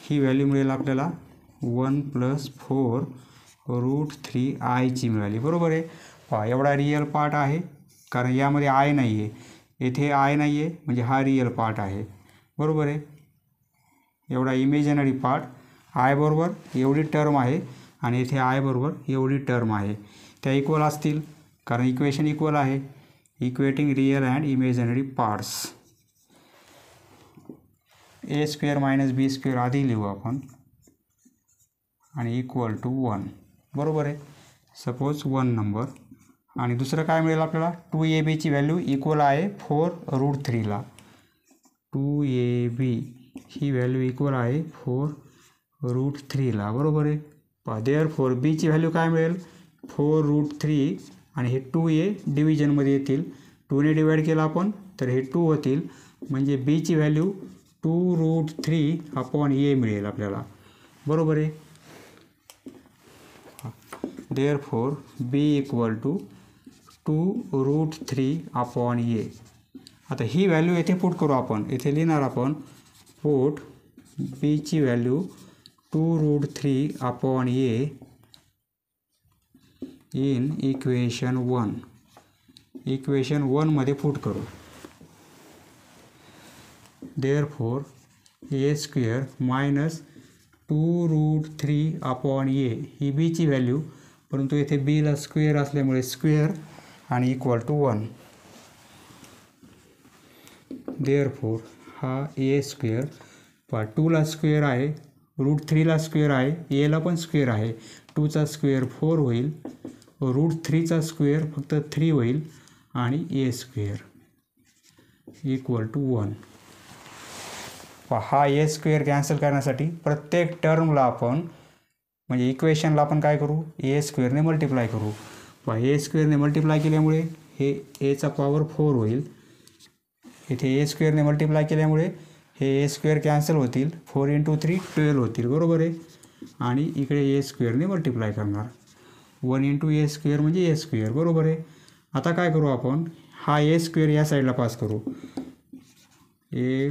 A: ही व्हॅल्यू मिळेल आपल्याला 1 + 4√3i ची मिळाली, बरोबर आहे. पहा एवढा रिअल पार्ट आहे, कारण यामध्ये आय नाही आहे, येथे आय नाही आहे, म्हणजे हा रिअल पार्ट आहे, बरोबर आहे. एवढा इमेजिनरी पार्ट, आय बरोबर एवढी टर्म आहे आणि येथे आय बरोबर एवढी टर्म आहे, त्या इक्वल असतील, कारण इक्वेशन इक्वल आहे. Equating real and imaginary parts. A square -b square आधी लिहू आपण आणि इक्वल टू 1, बरोबर आहे. Suppose 1 number. आणि दुसरं काय मिळेल आपल्याला, 2ab ची व्हॅल्यू इक्वल आहे 4√3ला. 2ab ही व्हॅल्यू इक्वल आहे 4√3ला, बरोबर आहे. पहा देअरफॉर b ची व्हॅल्यू काय मिळेल, 4√3 आणि हे 2a डिव्हिजनमध्ये येतील. 2ने डिवाईड केला आपण तर हे 2 होतील, म्हणजे b ची व्हॅल्यू 2√3/a मिळेल आपल्याला, बरोबर आहे. Therefore b equal to 2√3/a. आता ही व्हॅल्यू येथे पुट करू आपण, येथे लिहिणार आपण पुट b ची value 2√3/a in equation 1. Equation 1 मध्ये पुट करू. देअरफॉर ए स्क्वेअर -2√3/a ही बी ची व्हॅल्यू, परंतु येथे बीला स्क्वेअर असल्यामुळे स्क्वेअर आणि इक्वल टू 1. देअरफॉर हा ए स्क्वेअर, पहा 2ला स्क्वेअर आहे, √3ला स्क्वेअर आहे, एला पण स्क्वेअर आहे. 2चा स्क्वेअर 4 होईल, √3चा स्क्वेअर फक्त 3 होईल आणि ए स्क्वेअर इक्वल टू 1. हा ए स्क्वेअर कॅन्सल करण्यासाठी प्रत्येक टर्मला आपण, म्हणजे इक्वेशनला आपण काय करू, ए स्क्वेअरने मल्टिप्लाय करू. पहा ए स्क्वेअरने मल्टिप्लाय केल्यामुळे हे एचा पॉवर 4 होईल. इथे ए स्क्वेअरने मल्टिप्लाय केल्यामुळे हे ए स्क्वेअर कॅन्सल होतील, 4 × 3 12 होतील, बरोबर आहे. आणि इकडे ए स्क्वेअरने मल्टिप्लाय करणार, 1 × ए स्क्वेअर म्हणजे ए स्क्वेअर, बरोबर आहे. आता काय करू आपण, हा ए स्क्वेअर या साईडला पास करू. ए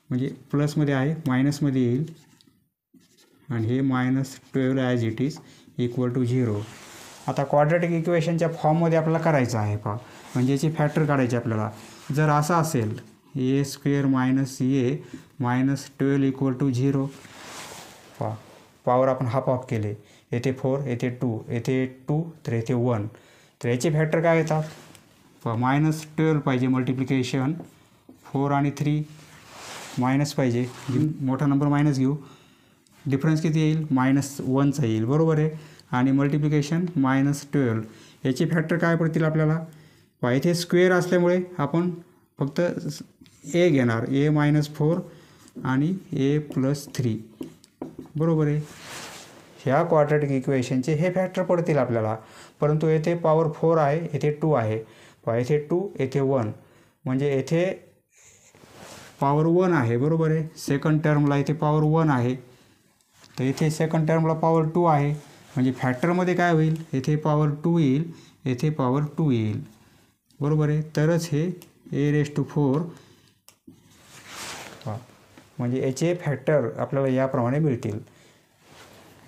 A: म्हणजे प्लसमध्ये आहे, मायनसमध्ये येईल आणि हे -12 as it is equal to 0. आता क्वाड्रॅटिक इक्वेशनच्या फॉर्ममध्ये आपल्याला करायचं आहे. पहा म्हणजे याची फॅक्टर काढायची आपल्याला. जर असं असेल ए स्क्वेअर -a -12 इक्वल टू 0. पहा पॉवर आपण हाफ ऑफ केले, येथे 4, येथे 2, येथे 2, तर येथे 1. तर याचे फॅक्टर काय येतात, पहा -12 पाहिजे मल्टिप्लिकेशन, 4 आणि 3 मायनस पाहिजे, मोठा नंबर मायनस घेऊ, डिफरन्स किती येईल, -1चा येईल, बरोबर आहे. आणि मल्टिप्लिकेशन -12, याचे फॅक्टर काय पडतील आपल्याला. पहा इथे स्क्वेअर असल्यामुळे आपण फक्त ए घेणार, a -4 आणि a + 3, बरोबर आहे. ह्या क्वाड्रॅटिक इक्वेशनचे हे फॅक्टर पडतील आपल्याला, परंतु येथे पॉवर 4 आहे, येथे 2 आहे. पहा येथे 2, येथे 1, म्हणजे येथे पॉवर 1 आहे, बरोबर आहे. सेकंड टर्मला इथे पॉवर 1 आहे, तर इथे सेकंड टर्मला पॉवर 2 आहे, म्हणजे फॅक्टरमध्ये काय होईल, येथे पॉवर 2 येईल, येथे पॉवर 2 येईल, बरोबर आहे. तरच हे a⁴ म्हणजे याचे फॅक्टर आपल्याला याप्रमाणे मिळतील.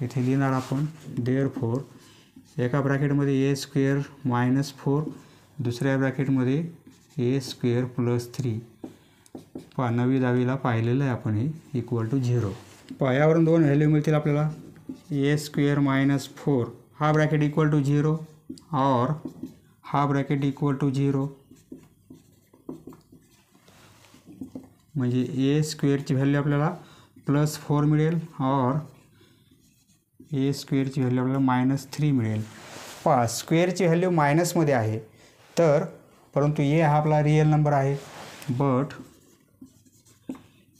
A: इथे लिहिणार आपण देअरफॉर एका ब्रॅकेटमध्ये a² - 4, दुसऱ्या ब्रॅकेटमध्ये a² + 3. पहा 9वी 10वीला पाहिलेलं आहे आपण हे = 0. पहा यावरून दोन व्हॅल्यू मिळतील आपल्याला. a² - 4 हा ब्रॅकेट = 0 और हा ब्रॅकेट = 0. म्हणजे a² ची व्हॅल्यू आपल्याला +4 मिळेल और a² ची व्हॅल्यू आपल्याला -3 मिळेल. पहा स्क्वेअरची व्हॅल्यू मायनसमध्ये आहे, तर परंतु a हा आपला रिअल नंबर आहे. But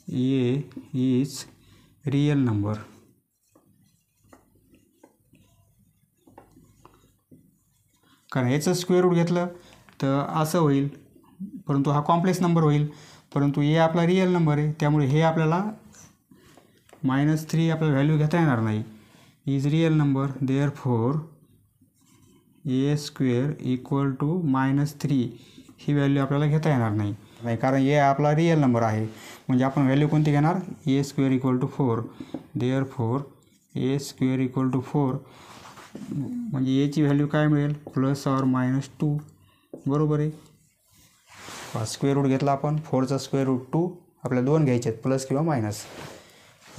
A: a is real number. कारण याचं स्क्वेअर रूट घेतलं तर असं होईल, परंतु हा कॉम्प्लेक्स नंबर होईल. परंतु a आपला रिअल नंबर आहे, त्यामुळे हे आपल्याला -3 आपल्याला व्हॅल्यू घेता येणार नाही. Is real number, therefore a² = -3 he value आपल्याला घेता येणार नाही, कारण a आपला रिअल नंबर आहे. म्हणजे आपण व्हॅल्यू कोणती घेणार, a² = 4. देअरफॉर a² = 4 म्हणजे a ची व्हॅल्यू काय मिळेल, +or -2, बरोबर आहे. स्क्वेअर रूट घेतला आपण, 4चा स्क्वेअर रूट 2, आपल्याला 2 घ्यायचे आहेत, प्लस किंवा मायनस.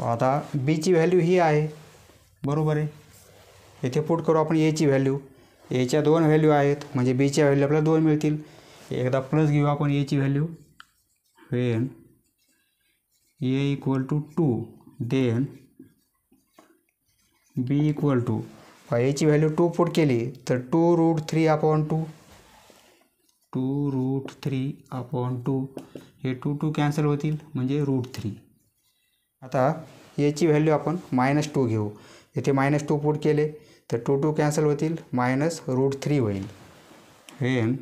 A: आता b ची व्हॅल्यू ही आहे, बरोबर आहे. येथे पुट करू आपण a ची व्हॅल्यू. a च्या 2 व्हॅल्यू आहेत, म्हणजे b च्या व्हॅल्यू आपल्याला 2 मिळतील. एकदा प्लस घेऊ आपण a ची value. When a = 2 then b = a ची व्हॅल्यू 2 पुट केली तर 2√3/2. 2√3/2 हे 2 कॅन्सल होतील, म्हणजे √3. आता a ची व्हॅल्यू आपण -2 घेऊ. येथे -2 पुट केले तर 2 कॅन्सल होतील, -√3 होईल. व्हेन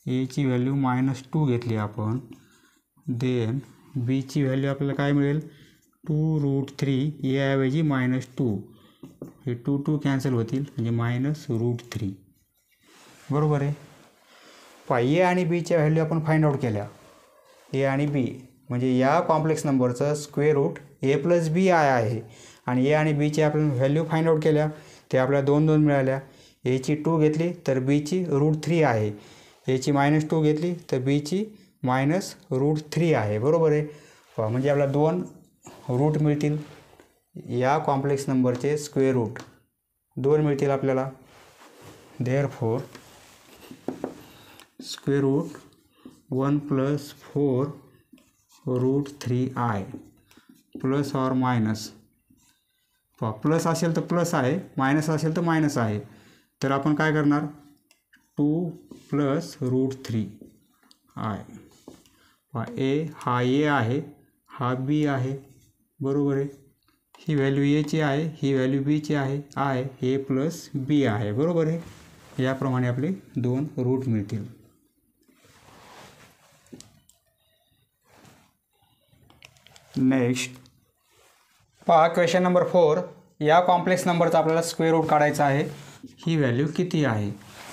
A: a ची व्हॅल्यू -2 घेतली आपण, देन b ची व्हॅल्यू आपल्याला काय मिळेल, 2√3 याऐवजी -2, हे 2 कॅन्सल होतील, म्हणजे -√3, बरोबर आहे. a आणि b च्या व्हॅल्यू आपण फाइंड आउट केल्या. a आणि b म्हणजे या कॉम्प्लेक्स नंबरचं स्क्वेअर रूट a + b आहे, आणि a आणि b ची आपण व्हॅल्यू फाइंड आउट केल्या, ते आपल्याला 2 मिळाल्या. a ची 2 घेतली तर b ची √3 आहे, a ची -2 घेतली तर b ची -√3 आहे, बरोबर आहे. म्हणजे आपल्याला 2 रूट मिळतील. या कॉम्प्लेक्स नंबरचे स्क्वेअर रूट 2 मिळतील आपल्याला. Therefore square root 1 + 4√3i plus or minus. Plus असेल तर प्लस आहे, मायनस असेल तर मायनस आहे. तर आपण काय करणार, 2 + √3i. हा a आहे, हा b आहे, बरोबर आहे. ही व्हॅल्यू a ची आहे, ही व्हॅल्यू b ची आहे, a + b आहे, बरोबर आहे. याप्रमाणे आपले 2 रूट मिळतील. नेक्स्ट पहा क्वेश्चन नंबर 4. या कॉम्प्लेक्स नंबरचा आपल्याला स्क्वेअर रूट काढायचा आहे. ही व्हॅल्यू किती आहे.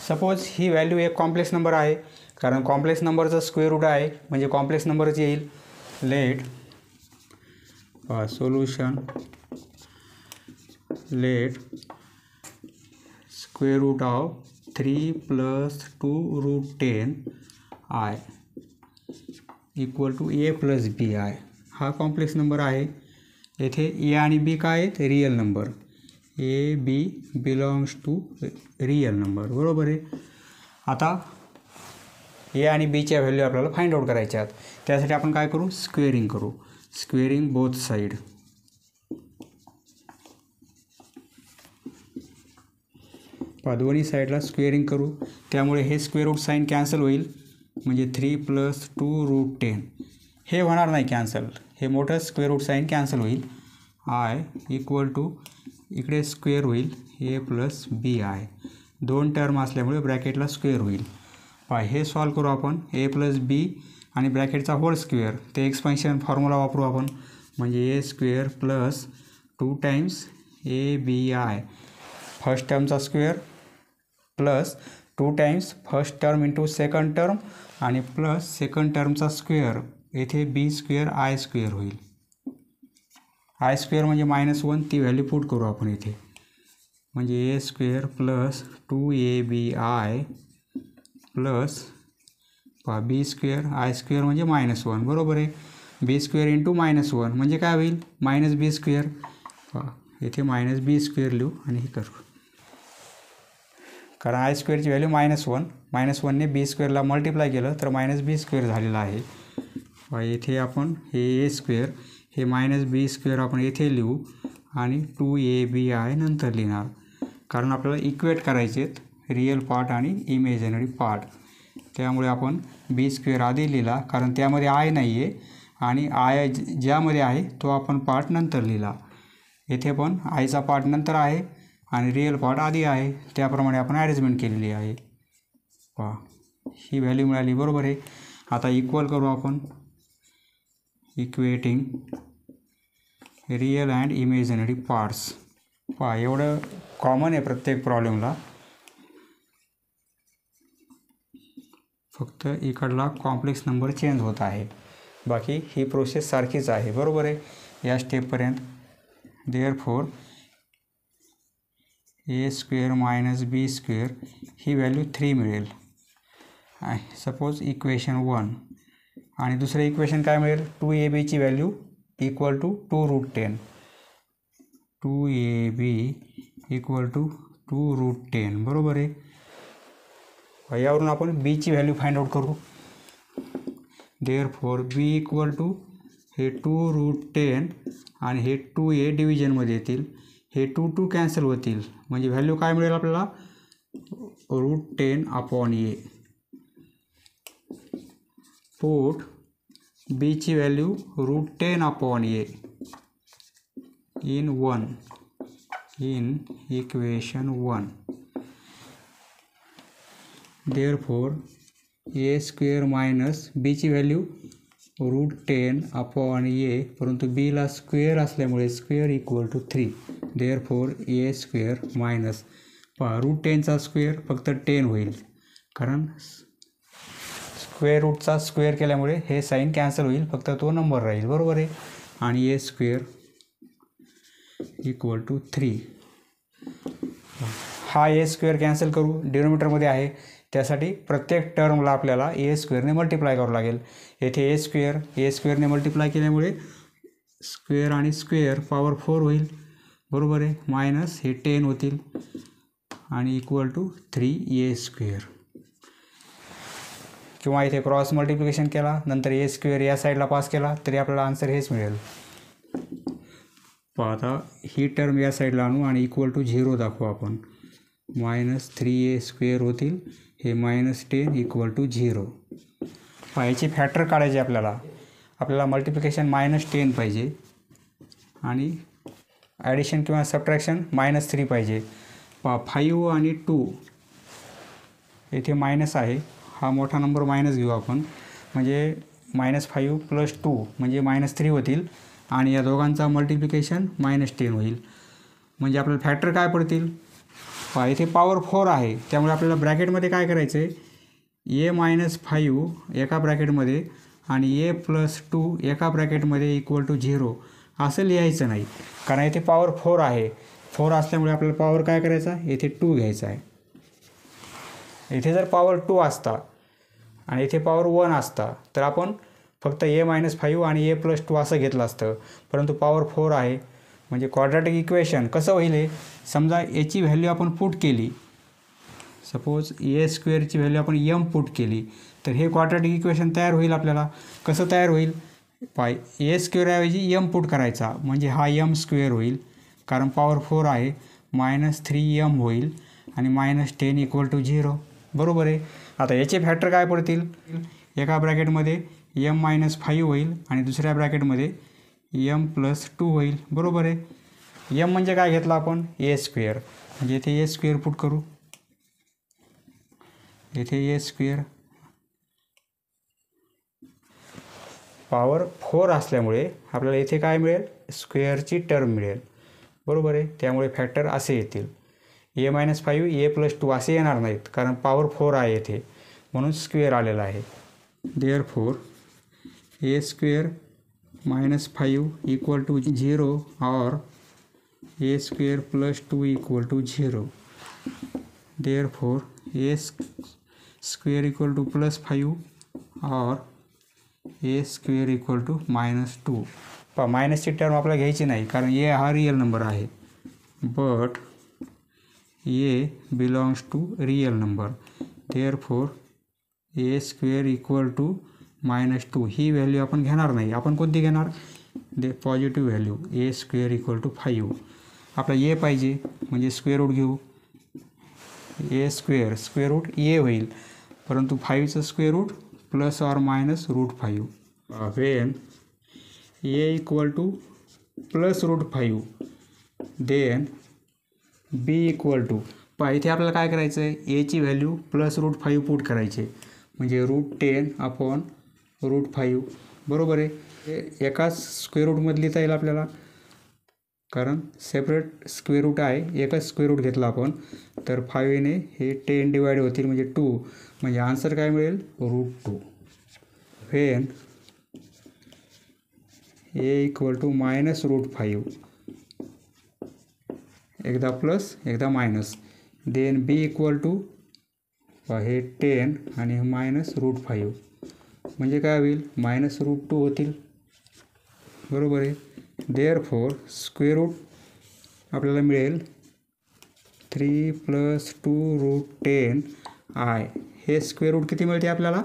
A: सपोज ही व्हॅल्यू एक कॉम्प्लेक्स नंबर आहे, कारण कॉम्प्लेक्स नंबरचा स्क्वेअर रूट आहे म्हणजे कॉम्प्लेक्स नंबरच येईल. Let solution, let square root of 3 + 2√10i = a + bi. हा कॉम्प्लेक्स नंबर आहे. येथे a आणि b काय आहेत, real number. a b belongs to real number, बरोबर आहे. आता a आणि b च्या व्हॅल्यू आपल्याला फाइंड आउट करायच्या आहेत. त्यासाठी आपण काय करू, स्क्वेअरिंग करू. Squaring both side. दोन्ही साईडला स्क्वेअरिंग करू, त्यामुळे हे स्क्वेअर रूट साईन कॅन्सल होईल, म्हणजे 3 + 2√10 हे होणार नाही कॅन्सल, हे मोठं स्क्वेअर रूट साईन कॅन्सल होईल. i = इकडे स्क्वेअर होईल a + bi. 2 टर्म असल्यामुळे ब्रॅकेटला स्क्वेअर होईल. हे सॉल्व करू आपण. a + b आणि ब्रॅकेटचा होल स्क्वेअर, ते एक्सपेन्शन फॉर्म्युला वापरू आपण. म्हणजे a² + 2 टाइम्स ABI फर्स्ट टर्मचा square plus 2 times first term into second term आणि प्लस सेकंड टर्मचा स्क्वेअर येथे बी स्क्वेअर आय स्क्वेअर होईल. आय स्क्वेअर म्हणजे -1 ती व्हॅल्यू पुट करू आपण इथे म्हणजे ए square plus 2ABI plus b square i square म्हणजे -1 बरोबर आहे. बी स्क्वेअर इंटू -1 म्हणजे काय होईल -b स्क्वेअर. इथे -b स्क्वेअर लिहू आणि हे करू कारण आय स्क्वेअरची व्हॅल्यू -1ने बी स्क्वेअरला मल्टिप्लाय केलं तर -b स्क्वेअर झालेला आहे. इथे आपण हे ए स्क्वेअर हे -b स्क्वेअर आपण येथे लिहू आणि 2ABI नंतर लिहिणार कारण आपल्याला इक्वेट करायचे आहेत रिअल पार्ट आणि इमेजिनरी पार्ट. त्यामुळे आपण बी स्क्वेअर आधी लिहिला कारण त्यामध्ये आय नाही आहे आणि आय ज्यामध्ये आहे तो आपण पार्ट नंतर लिहिला. येथे पण आयचा पार्ट नंतर आहे आणि रिअल पार्ट आधी आहे त्याप्रमाणे आपण ॲरेंजमेंट केलेली आहे. ही व्हॅल्यू मिळाली बरोबर आहे. आता इक्वल करू आपण equating real and imaginary parts. एवढं कॉमन आहे प्रत्येक प्रॉब्लेमला फक्त इकडला कॉम्प्लेक्स नंबर चेंज होत आहे बाकी ही प्रोसेस सारखीच आहे बरोबर आहे या स्टेपपर्यंत. देअरफॉर ए स्क्वेअर -b स्क्वेअर ही व्हॅल्यू 3 मिळेल सपोज इक्वेशन 1 आणि दुसरं इक्वेशन काय मिळेल 2AB value equal to 2√10 2AB equal to 2√10 बरोबर आहे. यावरून आपण बीची व्हॅल्यू फाइंड आउट करू. देअरफॉर b इक्वल टू हे 2√10 आणि हे 2a डिव्हिजनमध्ये येतील हे 2 कॅन्सल होतील म्हणजे व्हॅल्यू काय मिळेल आपल्याला √10/a. पुट बीची value √10/a in equation 1. Therefore A square minus बीची व्हॅल्यू √10/a परंतु बीला स्क्वेअर असल्यामुळे square equal to 3. Therefore A square minus √10चा स्क्वेअर फक्त 10 होईल कारण स्क्वेअर रूटचा स्क्वेअर केल्यामुळे हे साईन कॅन्सल होईल फक्त तो नंबर राहील बरोबर आहे. आणि ए स्क्वेअर इक्वल टू 3. हा ए स्क्वेअर कॅन्सल करू डिनोमिनेटरमध्ये आहे त्यासाठी प्रत्येक टर्मला आपल्याला ए स्क्वेअरने मल्टिप्लाय करावं लागेल. येथे ए स्क्वेअरने मल्टिप्लाय केल्यामुळे स्क्वेअर आणि स्क्वेअर पॉवर 4 होईल बरोबर आहे. मायनस हे 10 होतील आणि इक्वल टू 3a स्क्वेअर किंवा इथे क्रॉस मल्टिप्लिकेशन केला नंतर ए स्क्वेअर या साईडला पास केला तरी आपल्याला आन्सर हेच मिळेल. आता ही टर्म या साईडला आणू आणि इक्वल टू 0 दाखवू आपण -3a स्क्वेअर होतील हे -10 इक्वल टू 0. याची फॅक्टर काढायची आपल्याला मल्टिप्लिकेशन -10 पाहिजे आणि ॲडिशन किंवा सबट्रॅक्शन -3 पाहिजे. 5 आणि 2 येथे मायनस आहे हा मोठा नंबर मायनस घेऊ आपण म्हणजे -5 + 2 म्हणजे -3 होतील आणि या दोघांचा मल्टिप्लिकेशन -10 होईल म्हणजे आपल्याला फॅक्टर काय पडतील. इथे पॉवर 4 आहे त्यामुळे आपल्याला ब्रॅकेटमध्ये काय करायचं आहे a-5 एका ब्रॅकेटमध्ये आणि a + 2 एका ब्रॅकेटमध्ये इक्वल टू 0 असं लिहायचं नाही कारण इथे पॉवर 4 आहे. 4 असल्यामुळे आपल्याला पॉवर काय करायचा येथे 2 घ्यायचा आहे. इथे जर पॉवर 2 असता आणि इथे पॉवर 1 असता तर आपण फक्त a-5 आणि a + 2 असं घेतलं असतं परंतु पॉवर 4 आहे म्हणजे क्वाड्रॅटिक इक्वेशन कसं होईल हे समजा याची व्हॅल्यू आपण पुट केली सपोज ए स्क्वेअरची व्हॅल्यू आपण m पुट केली तर हे क्वाड्रॅटिक इक्वेशन तयार होईल. आपल्याला कसं तयार होईल ए स्क्वेअरऐवजी m पुट करायचा म्हणजे हा m स्क्वेअर होईल कारण पॉवर 4 आहे -3m होईल आणि -10 इक्वल टू 0 बरोबर आहे. आता याचे फॅक्टर काय पडतील एका ब्रॅकेटमध्ये m-5 होईल आणि दुसऱ्या ब्रॅकेटमध्ये m + 2 होईल बरोबर आहे. m म्हणजे काय घेतला आपण ए स्क्वेअर म्हणजे इथे ए स्क्वेअर पुट करू येथे ए स्क्वेअर पॉवर 4 असल्यामुळे आपल्याला इथे काय मिळेल स्क्वेअरची टर्म मिळेल बरोबर आहे. त्यामुळे फॅक्टर असे येतील a-5 a+2 असे येणार नाहीत, कारण पॉवर 4 आहे येथे, म्हणून स्क्वेअर आलेला आहे. Therefore a² - 5 = 0 or a² + 2 = 0. Therefore a² = +5 or a² = -2. मायनसची टर्म आपल्याला घ्यायची नाही, कारण a हा रिअल नंबर आहे. But a belongs to real number. Therefore a² = -2 ही व्हॅल्यू आपण घेणार नाही. आपण कोणती घेणार? Positive value a² = 5. आपला a पाहिजे म्हणजे स्क्वेअर रूट घेऊ. a² स्क्वेअर रूट a होईल, परंतु 5चं square root ±√5. When a = +√5 then b इथे आपल्याला काय करायचं आहे? a ची व्हॅल्यू +√5 पुट करायची, म्हणजे √10/√5. बरोबर आहे. एकाच स्क्वेअर रूटमध्ये लिहिता येईल आपल्याला, कारण सेपरेट स्क्वेअर रूट आहे. एकच स्क्वेअर रूट घेतला आपण तर 5ने हे 10 डिवाइड होतील, म्हणजे 2, म्हणजे आन्सर काय मिळेल? √2. वेन a = -√5 एकदा प्लस एकदा मायनस, देन b हे 10 आणि -√5 म्हणजे काय होईल? -√2 होतील. बरोबर आहे. देअरफॉर स्क्वेअर रूट आपल्याला मिळेल 3 + 2√10i. हे स्क्वेअर रूट किती मिळते आपल्याला?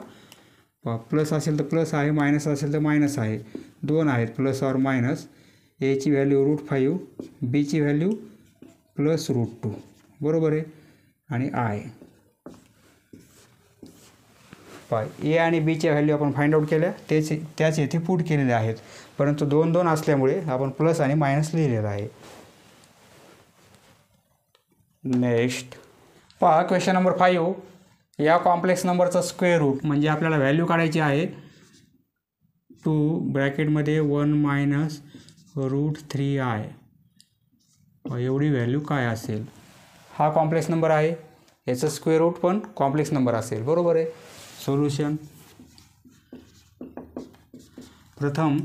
A: प्लस असेल तर प्लस आहे, मायनस असेल तर मायनस आहे, 2 आहेत प्लस और मायनस. a ची व्हॅल्यू √5, b ची व्हॅल्यू +√2. बरोबर आहे. आणि i a आणि b च्या व्हॅल्यू आपण फाइंड आउट केल्या, त्याच येथे पुट केलेले आहेत, परंतु 2 असल्यामुळे आपण प्लस आणि मायनस लिहिलेलं आहे. Next question number 5. या कॉम्प्लेक्स नंबरचा स्क्वेअर रूट म्हणजे आपल्याला व्हॅल्यू काढायची आहे 2 ब्रॅकेटमध्ये 1 - √3i. एवढी व्हॅल्यू काय असेल? हा कॉम्प्लेक्स नंबर आहे, याचं स्क्वेअर रूट पण कॉम्प्लेक्स नंबर असेल. बरोबर आहे. सोल्युशन प्रथम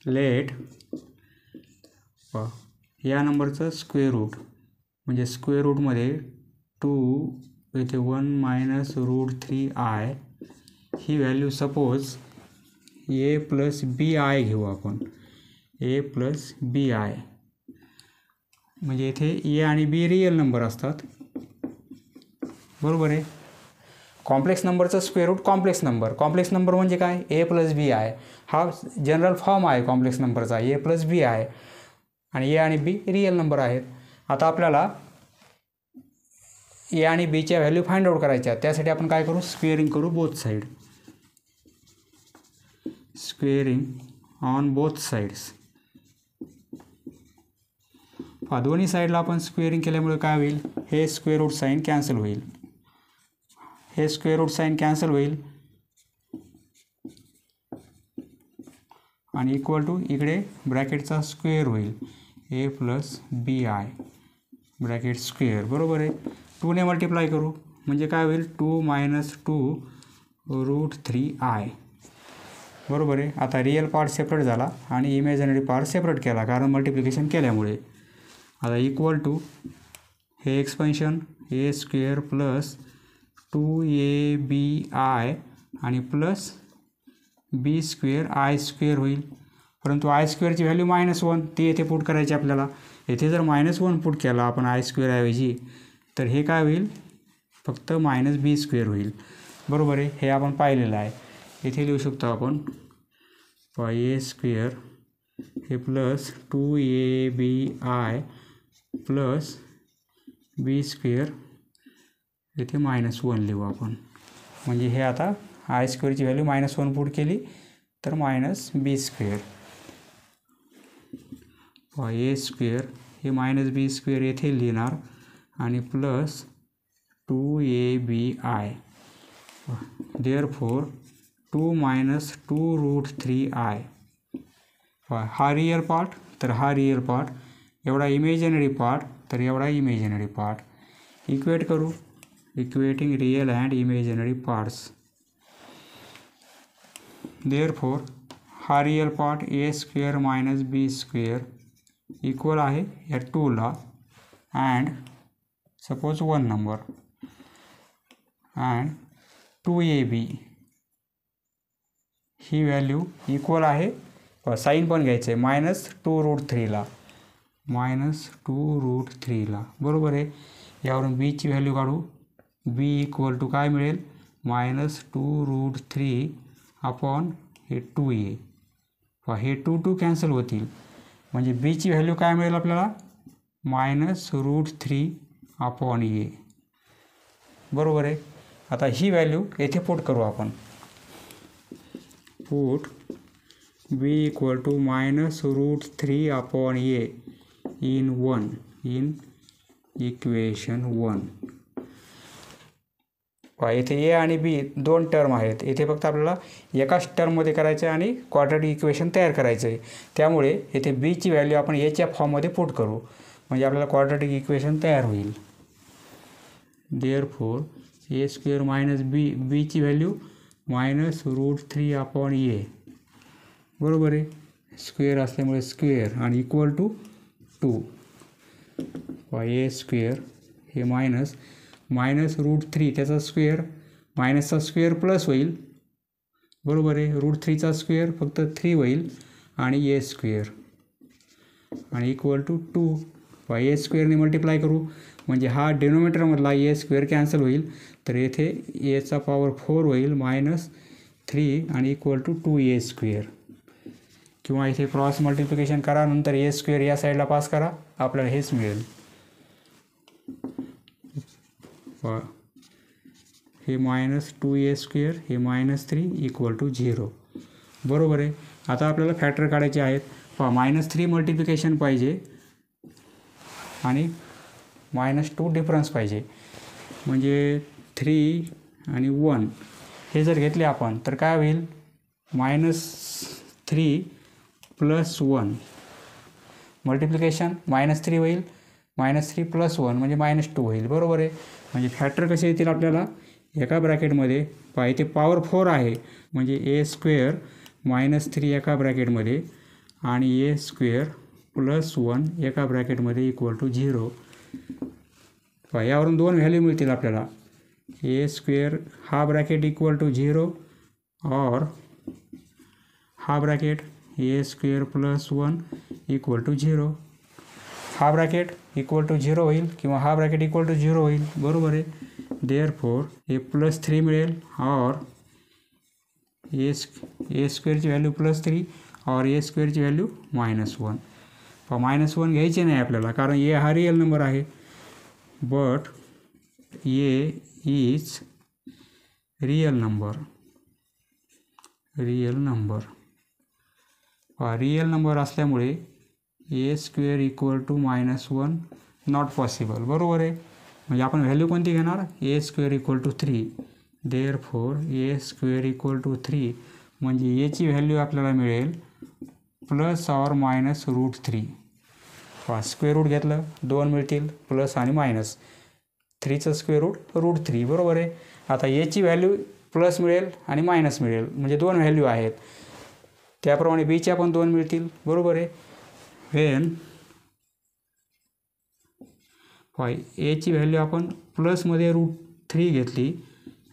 A: लेट या नंबरचं स्क्वेअर रूट म्हणजे स्क्वेअर रूटमध्ये 2 इथे 1 - √3i he value suppose a + bi घेऊ आपण. a + bi म्हणजे इथे a आणि b रिअल नंबर असतात. बरोबर आहे. कॉम्प्लेक्स नंबरचं स्क्वेअर रूट कॉम्प्लेक्स नंबर म्हणजे काय? a + bi हा जनरल फॉर्म आहे कॉम्प्लेक्स नंबरचा, a + bi, आणि a आणि b रिअल नंबर आहेत. आता आपल्याला a आणि b च्या व्हॅल्यू फाइंड आउट करायच्या. त्यासाठी आपण काय करू? स्क्वेअरिंग करू both side. Squaring on both sides. दोन्ही साईडला आपण स्क्वेअरिंग केल्यामुळे काय होईल? हे स्क्वेअर रूट साईन कॅन्सल होईल, हे स्क्वेअर रूट साईन कॅन्सल होईल, आणि इक्वल टू इकडे ब्रॅकेटचा स्क्वेअर होईल a + bi ब्रॅकेट स्क्वेअर. बरोबर आहे. 2ने मल्टिप्लाय करू म्हणजे काय होईल? 2 - 2√3i. बरोबर आहे. आता रिअल पार्ट सेपरेट झाला आणि इमॅजिनरी पार्ट सेपरेट केला, कारण मल्टिप्लिकेशन केल्यामुळे. आता इक्वल टू हे एक्सपेन्शन a² + 2abi आणि प्लस b² i² होईल, परंतु i² ची व्हॅल्यू -1 ती येथे पुट करायची आपल्याला. येथे जर -1 पुट केला आपण i² ऐवजी तर हे काय होईल? फक्त -b² होईल. बरोबर आहे. हे आपण पाहिलेलं आहे. इथे लिहू शकतो आपण a² हे प्लस 2abi प्लस b² इथे -1 लिहू आपण. म्हणजे हे आता i² ची व्हॅल्यू -1 पुट केली तर -b². a² हे -b² येथे लिहिणार आणि प्लस 2abi. Therefore 2 - 2√3i. हा रिअल पार्ट तर हा रिअल पार्ट एवढा इमेजिनरी पार्ट, तर एवढा इमेजिनरी पार्ट. इक्वेट करू, equating real and imaginary parts. Therefore हा real part a square minus b square equal आहे या 2ला and suppose 1 number and 2ab ही व्हॅल्यू इक्वल आहे, साईन पण घ्यायचं आहे, -2√3ला, -2√3ला. बरोबर आहे. यावरून बीची व्हॅल्यू काढू. बी इक्वल टू काय मिळेल, -2√3 अपॉन हे 2a. हे 2 कॅन्सल होतील, म्हणजे बीची व्हॅल्यू काय मिळेल आपल्याला, -√3 अपॉन a. बरोबर आहे. आता ही व्हॅल्यू येथे पुट करू आपण. Put b equal to -√3 upon a in equation 1. येथे ए आणि बी 2 टर्म आहेत. येथे फक्त आपल्याला एकाच टर्ममध्ये करायचं आहे आणि क्वाड्रॅटिक इक्वेशन तयार करायचं आहे. त्यामुळे येथे बीची व्हॅल्यू आपण एच्या फॉर्ममध्ये पुट करू, म्हणजे आपल्याला क्वाड्रॅटिक इक्वेशन तयार होईल. देअरफॉर ए स्क्वेअर मायनस बी, बीची व्हॅल्यू -√3 अपॉन ए. बरोबर आहे. स्क्वेअर असल्यामुळे स्क्वेअर आणि इक्वल टू 2. ए स्क्वेअर हे -√3 त्याचा स्क्वेअर, मायनसचा स्क्वेअर प्लस होईल. बरोबर आहे. √3चा स्क्वेअर फक्त 3 होईल आणि ए स्क्वेअर आणि इक्वल टू 2. ए स्क्वेअरने मल्टिप्लाय करू, म्हणजे हा डिनोमिनेटरमधला ए स्क्वेअर कॅन्सल होईल, तर येथे एचा पॉवर 4 होईल -3 आणि इक्वल टू 2a स्क्वेअर. किंवा इथे क्रॉस मल्टिप्लिकेशन करा, नंतर ए स्क्वेअर या साईडला पास करा, आपल्याला हेच मिळेल. हे -2a स्क्वेअर हे -3 इक्वल टू 0. बरोबर आहे. आता आपल्याला फॅक्टर काढायचे आहेत. -3 मल्टिप्लिकेशन पाहिजे आणि -2 डिफरन्स पाहिजे, म्हणजे 3 आणि 1 हे जर घेतले आपण तर काय होईल, -3 + 1 मल्टिप्लिकेशन -3 होईल, -3 + 1 म्हणजे -2 होईल. बरोबर आहे. म्हणजे फॅक्टर कसे येतील आपल्याला, एका ब्रॅकेटमध्ये इथे पॉवर 4 आहे, म्हणजे ए स्क्वेअर -3 एका ब्रॅकेटमध्ये आणि ए स्क्वेअर + 1 एका ब्रॅकेटमध्ये इक्वल टू 0. यावरून 2 व्हॅल्यू मिळतील आपल्याला. ए स्क्वेअर हा ब्रॅकेट इक्वल टू 0 और हा bracket A square + 1 equal to 0. हा ब्रॅकेट इक्वल टू 0 होईल किंवा हा ब्रॅकेट इक्वल टू 0 होईल. बरोबर आहे. देअरफॉर ए +3 मिळेल और ए स्क्वेअरची व्हॅल्यू +3 और ए स्क्वेअरची व्हॅल्यू -1. -1 घ्यायचे नाही आपल्याला, कारण ए हा रिअल नंबर आहे. But a is real number. Real number असल्यामुळे a square equal to -1 not possible. बरोबर आहे. म्हणजे आपण व्हॅल्यू कोणती घेणार, a square equal to 3. Therefore A square equal to 3 म्हणजे एची व्हॅल्यू आपल्याला मिळेल + और -√3. स्क्वेअर रूट घेतलं 2 मिळतील, प्लस आणि मायनस. 3चं square route √3. बरोबर आहे. आता एची व्हॅल्यू प्लस मिळेल आणि मायनस मिळेल, म्हणजे 2 व्हॅल्यू आहेत. त्याप्रमाणे बीच्या पण 2 मिळतील. बरोबर आहे. व्हेन एची व्हॅल्यू आपण प्लसमध्ये √3 घेतली,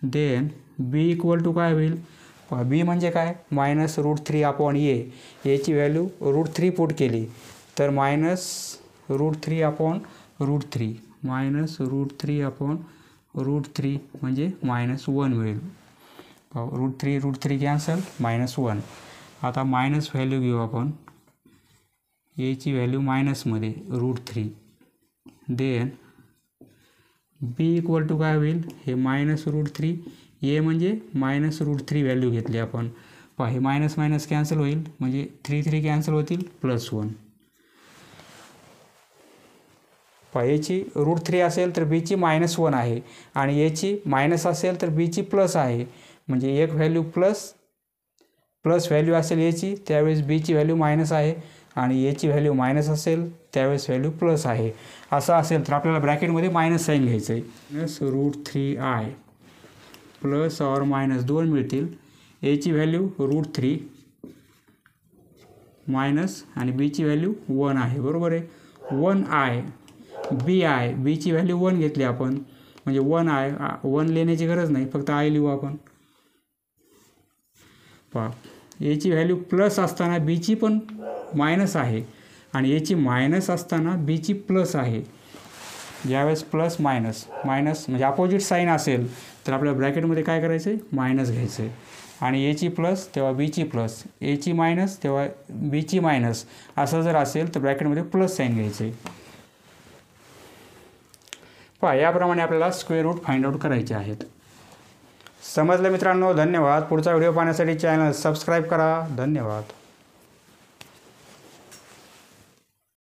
A: देन बी इक्वल टू काय होईल, बी म्हणजे काय, -√3 अपॉन ए. एची व्हॅल्यू √3 पुट केली तर -√3 अपॉन √3, -√3 अपॉन √3 म्हणजे -1 मिळेल. √3 कॅन्सल, -1. आता मायनस व्हॅल्यू घेऊ आपण. एची व्हॅल्यू मायनसमध्ये √3. देन बी इक्वल टू काय होईल, हे -√3. ए म्हणजे -√3 व्हॅल्यू घेतली आपण. हे मायनस मायनस कॅन्सल होईल, म्हणजे 3 कॅन्सल होतील, +1. एची √3 असेल तर बीची -1 आहे आणि एची मायनस असेल तर बीची प्लस आहे. म्हणजे एक व्हॅल्यू प्लस व्हॅल्यू असेल एची, त्यावेळेस बीची व्हॅल्यू मायनस आहे आणि एची व्हॅल्यू मायनस असेल त्यावेळेस व्हॅल्यू प्लस आहे. असं असेल तर आपल्याला ब्रॅकेटमध्ये मायनस साईन घ्यायचं आहे. -√3i प्लस ऑर मायनस 2 मिळतील. एची व्हॅल्यू √3 मायनस आणि बीची व्हॅल्यू 1 आहे. बरोबर आहे. 1i बीची व्हॅल्यू 1 घेतली आपण, म्हणजे 1i 1 लिहिण्याची गरज नाही, फक्त आय लिहू आपण. पहा, एची व्हॅल्यू प्लस असताना बीची पण मायनस आहे आणि एची मायनस असताना बीची प्लस आहे. ज्यावेळेस प्लस मायनस म्हणजे अपोजिट साईन असेल तर आपल्या ब्रॅकेटमध्ये काय करायचं आहे, मायनस घ्यायचं आहे. आणि एची प्लस तेव्हा बीची प्लस, एची मायनस तेव्हा बीची मायनस, असं जर असेल तर ब्रॅकेटमध्ये प्लस साईन घ्यायचं आहे. पहा, याप्रमाणे आपल्याला स्क्वेअर रूट फाइंड आउट करायचे आहेत. समजलं मित्रांनो? धन्यवाद. पुढचा व्हिडिओ पाहण्यासाठी चॅनल सबस्क्राईब करा. धन्यवाद.